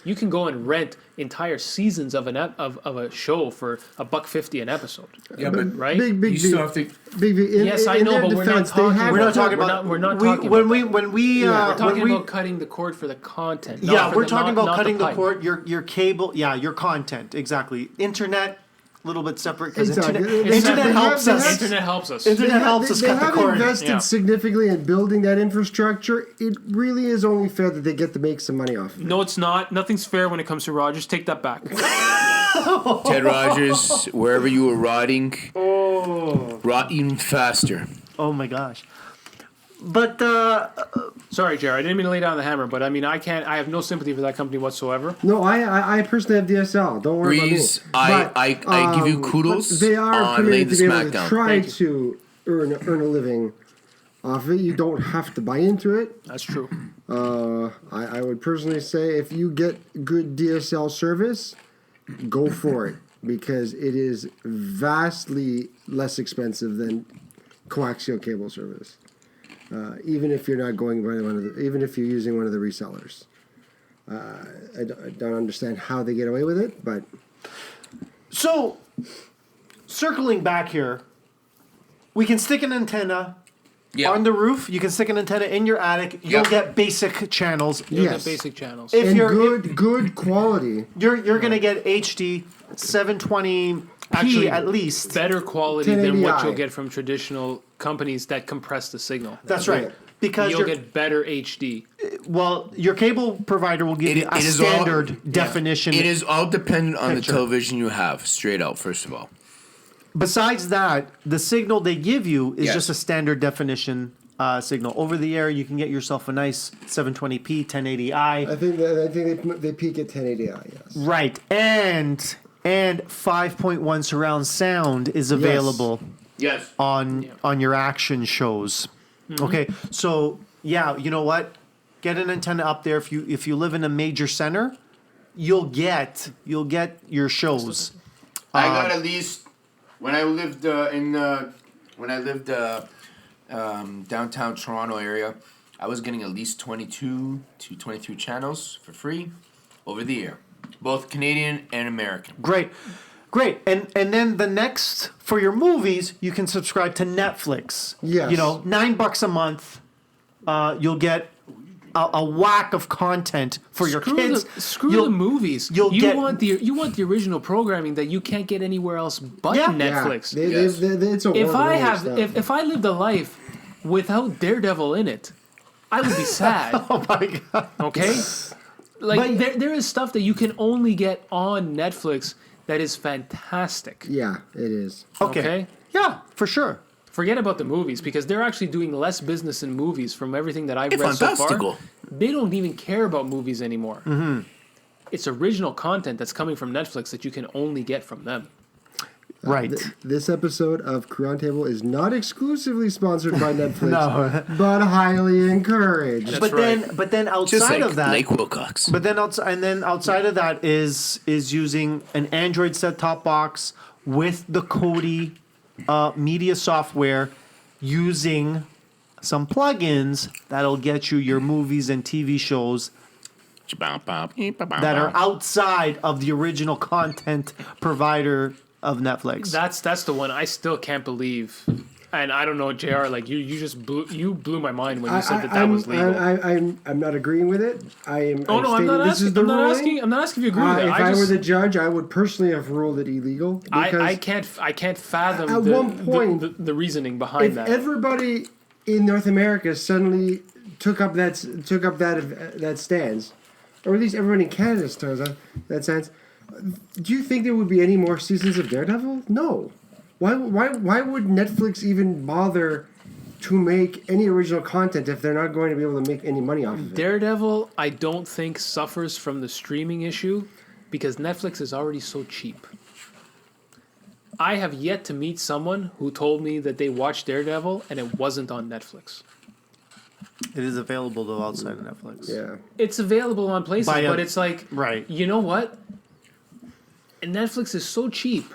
You can go and rent entire seasons of of a show for $1.50 an episode. Yeah, but Right? Big you still have to. Yes, I know, but we're not talking. We're not talking about. We're not we, talking when about we that. when we We're talking when we, about cutting the cord for the content. yeah, we're talking about not cutting the pipe. cord. Your cable, yeah, your content exactly. Internet, a little bit separate because Exactly. internet helps They us. have- Internet helps us. Internet helps us they cut the have cord. invested Yeah. significantly in building that infrastructure. It really is only fair that they get to make some money off. No, it's not. Nothing's fair when it comes to Rogers. Take that back. Ted Rogers, wherever you were rotting, rot even faster. Oh my gosh. But Sorry, Jared. I didn't mean to lay down the hammer, but I mean, I have no sympathy for that company whatsoever. No, I personally have DSL. Don't worry Breeze, about me. I give you kudos but they are on permitted laying to the be able to smackdown. try Thank to earn a living off of it. You don't have to buy into it. That's true. I would personally say if you get good DSL service, go for it because it is vastly less expensive than coaxial cable service, even if you're not going by even if you're using one of the resellers. I don't understand how they get away with it, but So, circling back here, we can stick an antenna on the roof. You can stick an antenna in your attic. You'll get basic channels. You'll Yes. get basic channels. If and you're good quality. you're gonna get HD 720p Actually, at least. better quality than what 1080i. you'll get from traditional companies that compress the signal. That's right. Because You'll get better HD. your cable provider will give you a is all- standard definition. It is all dependent on Picture. the television you have, straight out, first of all. Besides that, the signal they give you is Yes. just a standard definition signal. Over the air, you can get yourself a nice 720p, 1080i. I think they peak at 1080i. Yes. Right, and 5.1 surround sound is available Yes. on your action shows. Okay, so yeah, you know what? Get an antenna up there. If you live in a major center, you'll get your shows. I got at least when I lived downtown Toronto area, I was getting at least 22 to 23 channels for free over the air, both Canadian and American. Great. And then the next for your movies, you can subscribe to Netflix. Yes. You know, $9 a month. You'll get a whack of content for your kids. Screw You'll- the movies. you'll you get- want the original programming that you can't get anywhere else but Yeah. Netflix. It's a If I war have stuff. if I lived a life without Daredevil in it, I would be sad. Oh my god. Okay? Like But- there is stuff that you can only get on Netflix that is fantastic. Yeah, it is. Okay? Yeah, for sure. Forget about the movies because they're actually doing less business in movies from everything that I've It's read so far. fantastical. They don't even care about movies anymore. Mm-hmm. It's original content that's coming from Netflix that you can only get from them. Right. This episode of Crew Roundtable is not exclusively sponsored by Netflix, No. but highly encouraged. That's but right. then Just outside like of that, Lake Wilcox. but then outside of that is using an Android set-top box with the Kodi media software, using some plugins that'll get you your movies and TV shows that are outside of the original content provider of Netflix. That's the one I still can't believe. And I don't know, JR, like you just blew my mind when you said that was legal. I'm not agreeing with it. I'm I'm not this is asking. the I'm not ruling. asking. I'm not asking if you agree with it. If I were just, the judge, I would personally have ruled it illegal. I Because can't fathom At one point, the reasoning behind if that. everybody in North America suddenly took up that stance, or at least everyone in Canada took up that stance, do you think there would be any more seasons of Daredevil? No. Why would Netflix even bother to make any original content if they're not going to be able to make any money off of it? Daredevil, I don't think suffers from the streaming issue because Netflix is already so cheap. I have yet to meet someone who told me that they watched Daredevil and it wasn't on Netflix. It is available though outside of Netflix. Yeah. It's available on places, By a- but it's like, right. you know what? And Netflix is so cheap.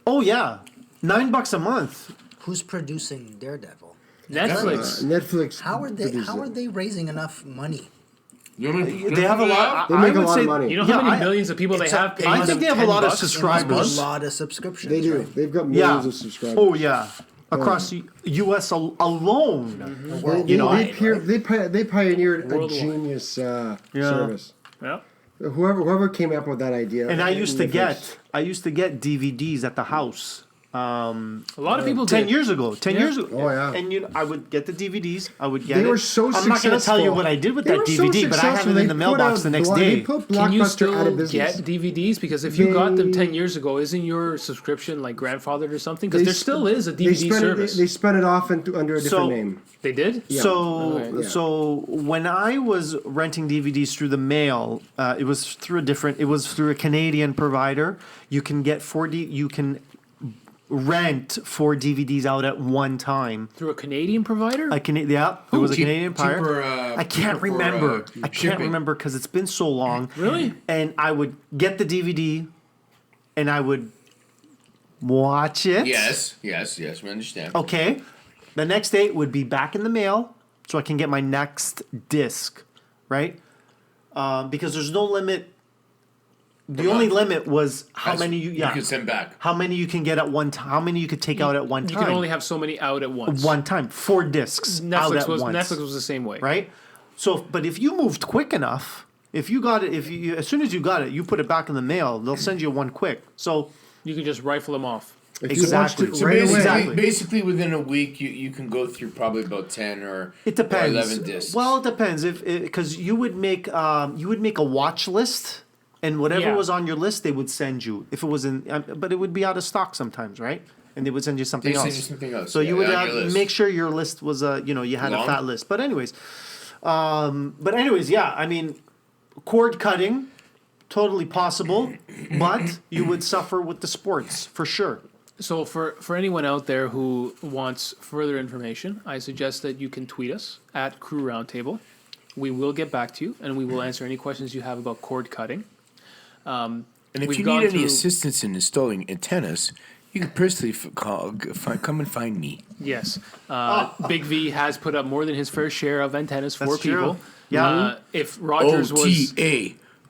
Oh yeah, $9 a month. Who's producing Daredevil? Netflix. Netflix. How are they? produces How are it. they raising enough money? They have a lot. They make a would lot say- of money. You know how Yeah, many I- millions of people they It's a- have paying I think them they have a lot of $10? It must be subscribers. a lot of subscriptions. They do. Right? They've got Yeah. millions of subscribers. Oh yeah, across the U.S. alone. Worldwide, You know, right? They pioneered a Worldwide. genius service. Yeah. Whoever came up with that idea. And I used to Netflix. get DVDs at the house. A lot of people 10 did. years ago. 10 Yeah. years ago. Oh, yeah. And I would get the DVDs. I would get They it. were so I'm not going to tell you successful. what I did with They that were so DVD, but I have successful, it in they the put mailbox out the next They day. put Can you Blockbuster out of still business. get DVDs? Because if you got them They- 10 years ago, isn't your subscription like grandfathered or something? Because They there sp- still is a They DVD spun service. They spun it off under a different So- name. They did? Yeah. So, Okay. Yeah. so when I was renting DVDs through the mail, it was through a Canadian provider. You can get you can rent 4 DVDs out at one time. Through a Canadian provider? It was a Canadian provider. cheaper, I can't cheaper for, remember. I can't shipping. remember because it's been so long. Really? And I would get the DVD, and I would watch it. Yes, we understand. Okay. The next day would be back in the mail, so I can get my next disc, right? Because there's no limit. The only limit was how many you can send back. How many you can get at one time? How many you could take out at one You time? can only have so many out at once. One time, 4 discs out at once. Netflix was the same way. Right. So, but if you moved quick enough, if you got it, as soon as you got it, you put it back in the mail. They'll send you one quick. So You can just rifle them off. If you watched Exactly. it So right away, Exactly. basically within a week, you can go through probably about 10 or, it depends. or 11 discs. Well, it depends because you would make a watch list, and whatever Yeah. was on your list, they would send you. If it was but it would be out of stock sometimes, right? And they would send you something They else. send you something else. So you yeah, would on your list. make sure your list was you had a Long? fat list. But anyways, yeah. I mean, cord cutting, totally possible, but you would suffer with the sports for sure. So for anyone out there who wants further information, I suggest that you can tweet us at Crew Roundtable. We will get back to you, and we will answer any questions you have about cord cutting. And if We've you gone need any through- assistance in installing antennas, you can personally come and find me. Yes. Big V has put up more than his fair share of antennas for That's true. people. Yeah. If Rogers was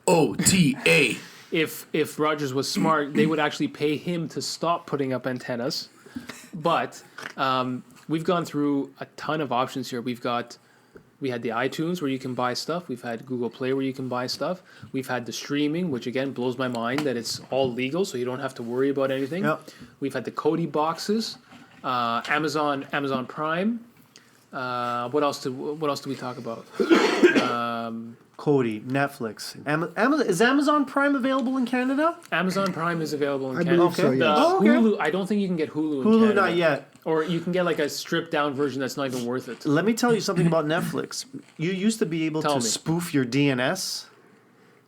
OTA. if Rogers was smart, they would actually pay him to stop putting up antennas. But we've gone through a ton of options here. We had the iTunes where you can buy stuff. We've had Google Play where you can buy stuff. We've had the streaming, which again blows my mind that it's all legal, so you don't have to worry about anything. Yep. We've had the Kodi boxes, Amazon Prime. What else do we talk about? Cody, Netflix, Amazon. Is Amazon Prime available in Canada? Amazon Prime is available in I Canada. believe so, Okay. yes. Oh, okay. Hulu, I don't think you can get Hulu in Hulu, Canada. not yet. Or you can get like a stripped down version that's not even worth it. Let me tell you something about Netflix. You used to be able Tell to me. spoof your DNS.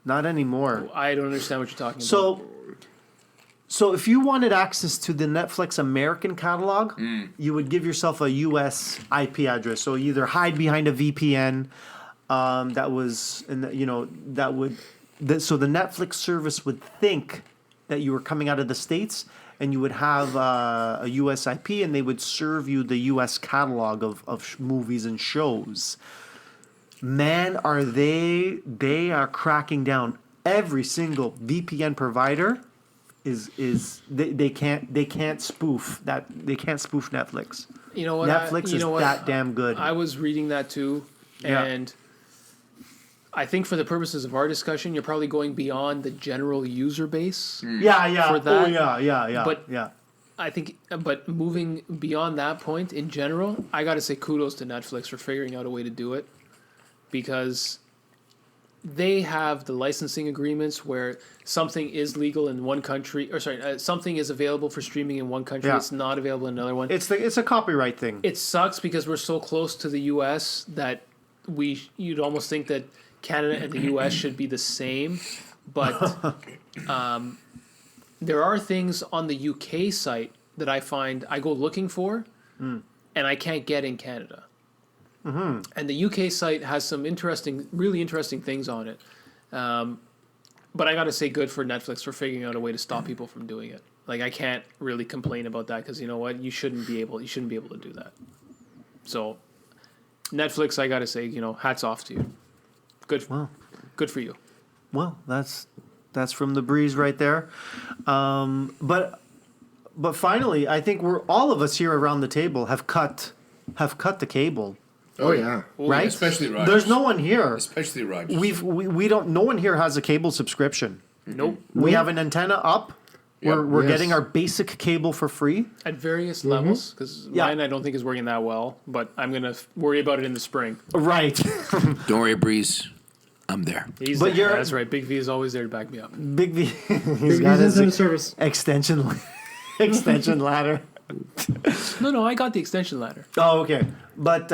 Not anymore. I don't understand what you're talking about. So if you wanted access to the Netflix American catalog, you would give yourself a US IP address. So you either hide behind a VPN that was, so the Netflix service would think that you were coming out of the States, and you would have a US IP, and they would serve you the US catalog of movies and shows. Man, they are cracking down. Every single VPN provider they can't spoof that. They can't spoof Netflix. You know what? Netflix is that damn good. I was reading that too, Yeah. and I think for the purposes of our discussion, you're probably going beyond the general user base. Yeah. For that- Oh yeah. but- yeah. I think, but moving beyond that point in general, I got to say kudos to Netflix for figuring out a way to do it, because they have the licensing agreements where something is legal in one country, something is available for streaming in one country, Yeah. it's not available in another one. It's a copyright thing. It sucks because we're so close to the U.S. that you'd almost think that Canada and the U.S. should be the same, but there are things on the UK site that I find I go looking for, and I can't get in Canada. Mm-hmm. And the UK site has some really interesting things on it. But I got to say, good for Netflix for figuring out a way to stop people from doing it. Like, I can't really complain about that because you know what, you shouldn't be able to do that. So, Netflix, I got to say, hats off to you. Good for you. Well, that's from the breeze right there. But finally, I think all of us here around the table have cut the cable. Oh yeah. Right? Especially Rogers. There's no one here. Especially Rogers. We don't. No one here has a cable subscription. Nope. We have an antenna up. We're Yes. getting our basic cable for free. At various levels, because Yeah. mine I don't think is working that well, but I'm going to worry about it in the spring. Right. Don't worry, Breeze. I'm there. He's But there. you're- That's right. Big V is always there to back me up. Big V. He's Big got V's his internet service. extension ladder. No, I got the extension ladder. Oh, okay. But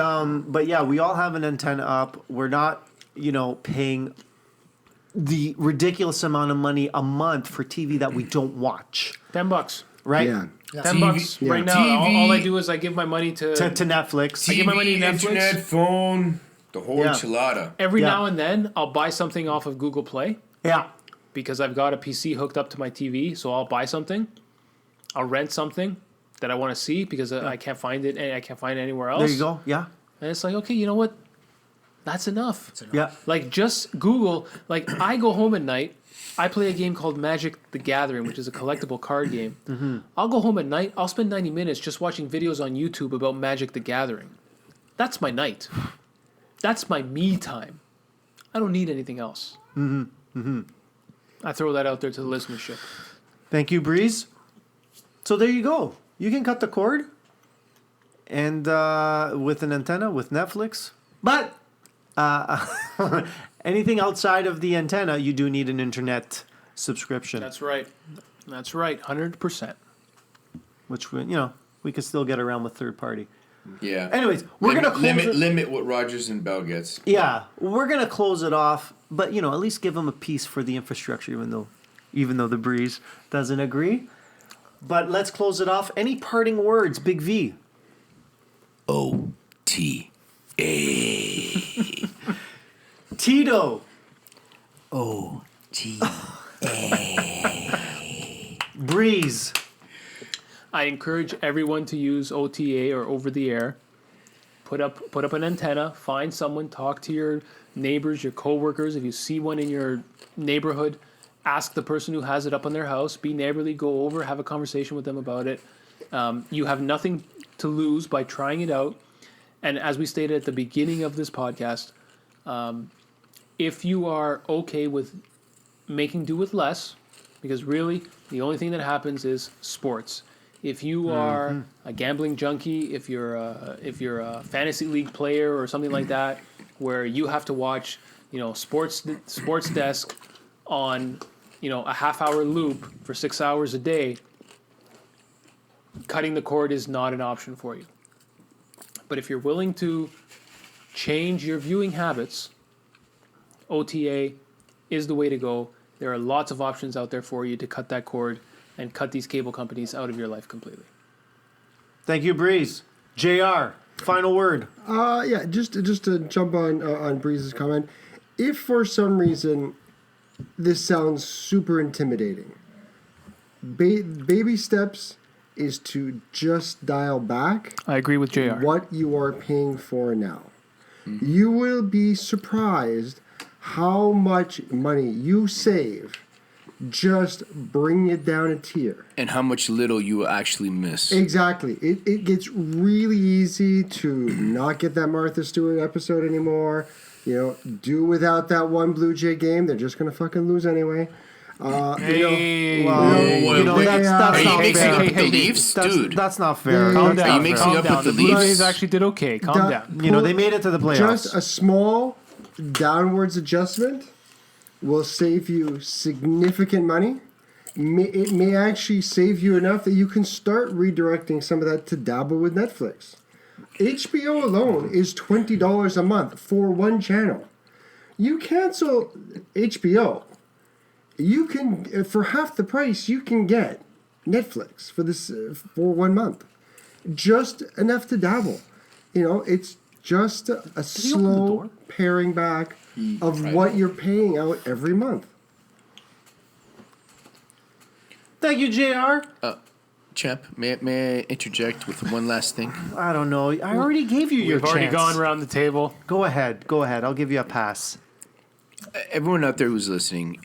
yeah, we all have an antenna up. We're not, paying the ridiculous amount of money a month for TV that we don't watch. $10, Right? Yeah. $10 yeah. right now. TV. All I do is I give my money to To Netflix. I give my money to Netflix. internet, phone, the whole Yeah. enchilada. every Yeah. now and then. I'll buy something off of Google Play Yeah. because I've got a PC hooked up to my TV, so I'll buy something. I'll rent something. that I want to see because I can't find it and I can't find it anywhere else. There you go. Yeah. And it's like, okay, you know what? That's enough. Yeah. Like, just Google. Like, I go home at night. I play a game called Magic the Gathering, which is a collectible card game. Mm-hmm. I'll go home at night. I'll spend 90 minutes just watching videos on YouTube about Magic the Gathering. That's my night. That's my me time. I don't need anything else. Mm-hmm. Mm-hmm. I throw that out there to the listenership. Thank you, Breeze. So there you go. You can cut the cord and with an antenna, with Netflix. But anything outside of the antenna, you do need an internet subscription. That's right. That's right. 100%. Which, we can still get around with third party. Yeah. Anyways, we're going to limit what Rogers and Bell gets. Yeah, we're going to close it off. But, at least give them a piece for the infrastructure, even though the Breeze doesn't agree. But let's close it off. Any parting words, Big V? OTA. Tito. OTA. Breeze. I encourage everyone to use OTA or over the air. Put up an antenna. Find someone. Talk to your neighbors, your coworkers. If you see one in your neighborhood, ask the person who has it up on their house. Be neighborly. Go over. Have a conversation with them about it. You have nothing to lose by trying it out. And as we stated at the beginning of this podcast, if you are okay with making do with less, because really the only thing that happens is sports. If you are a gambling junkie, if you're a fantasy league player or something like that, where you have to watch, sports desk on, a half-hour loop for 6 hours a day, cutting the cord is not an option for you. But if you're willing to change your viewing habits, OTA is the way to go. There are lots of options out there for you to cut that cord and cut these cable companies out of your life completely. Thank you, Breeze. JR, final word. Just to jump on Breeze's comment. If for some reason this sounds super intimidating, baby steps is to just dial back. I agree with JR. What you are paying for now. You will be surprised how much money you save just bringing it down a tier. And how much little you actually miss. Exactly. It gets really easy to not get that Martha Stewart episode anymore. Do without that one Blue Jay game. They're just going to fucking lose anyway. That's not mixing fair. up the Leafs? Dude. That's not fair. Calm down. Are you mixing Calm up down. with the Blue Leafs? Jays actually did okay. Calm down. They made it to the playoffs. Just a small downwards adjustment will save you significant money. It may actually save you enough that you can start redirecting some of that to dabble with Netflix. HBO alone is $20 a month for one channel. You cancel HBO, you can, for half the price, you can get Netflix for 1 month. Just enough to dabble. It's just a slow paring back of what you're paying out every month. Thank you, JR. Champ, may I interject with one last thing? I don't know. I already gave you your We've already chance. gone around the table. Go ahead. I'll give you a pass. Everyone out there who's listening,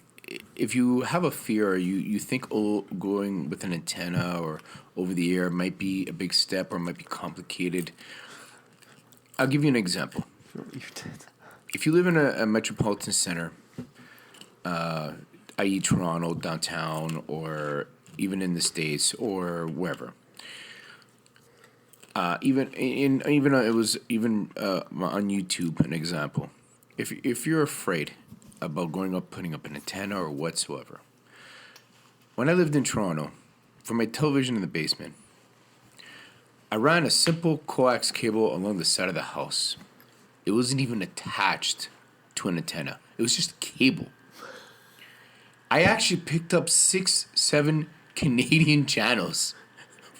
if you have a fear or you think going with an antenna or over the air might be a big step or might be complicated, I'll give you an example. If you live in a metropolitan center, i.e. Toronto, downtown, or even in the States or wherever, it was on YouTube an example. If you're afraid about putting up an antenna or whatsoever, when I lived in Toronto, for my television in the basement, I ran a simple coax cable along the side of the house. It wasn't even attached to an antenna. It was just cable. I actually picked up 6-7 Canadian channels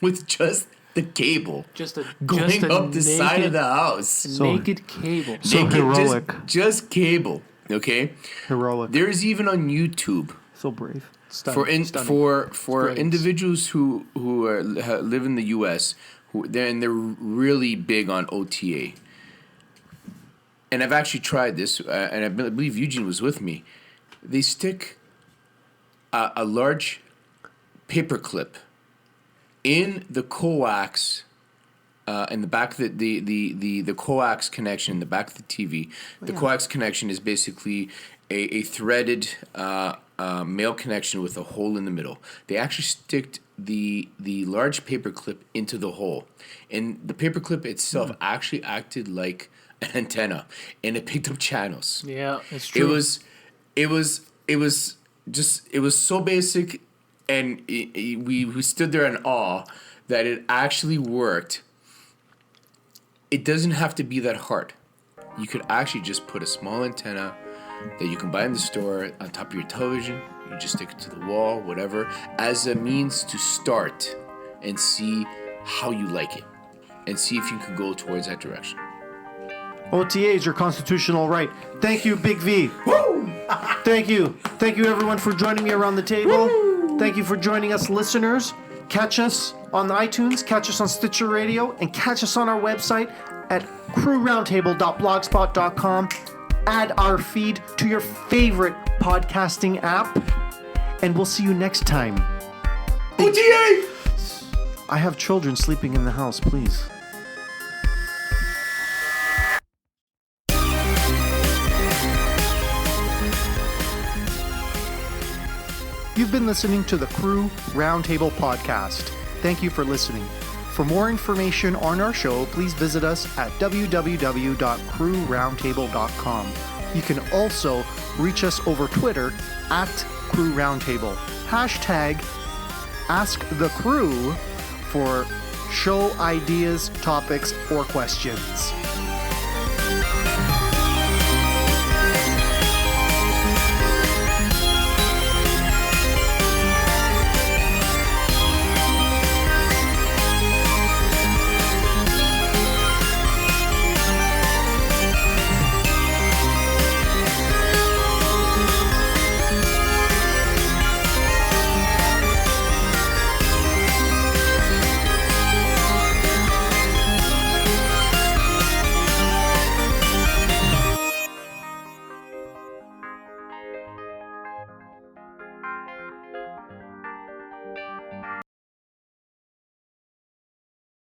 with just the cable going up the side of the house. Naked cable. So heroic. Just cable, okay? Heroic. There's even on YouTube So brave. Stunning. For brilliant. individuals who live in the U.S. they're really big on OTA. And I've actually tried this, and I believe Eugene was with me. They stick a large paper clip in the coax, in the back of the coax connection in the back of the TV. The coax connection is basically a threaded male connection with a hole in the middle. They actually stick the large paper clip into the hole, and the paper clip itself actually acted like an antenna, and it picked up channels. Yeah, it's true. It was so basic, and we stood there in awe that it actually worked. It doesn't have to be that hard. You could actually just put a small antenna that you can buy in the store on top of your television. You just stick it to the wall, whatever, as a means to start and see how you like it, and see if you can go towards that direction. OTA is your constitutional right. Thank you, Big V. Woo! Thank you. Thank you, everyone, for joining me around the table. Woo! Thank you for joining us, listeners. Catch us on iTunes, catch us on Stitcher Radio, and catch us on our website at crewroundtable.blogspot.com. Add our feed to your favorite podcasting app, and we'll see you next time. OTA! I have children sleeping in the house, please. You've been listening to the Crew Roundtable Podcast. Thank you for listening. For more information on our show, please visit us at www.crewroundtable.com. You can also reach us over Twitter at Crew Roundtable. Hashtag Ask the Crew for show ideas, topics, or questions.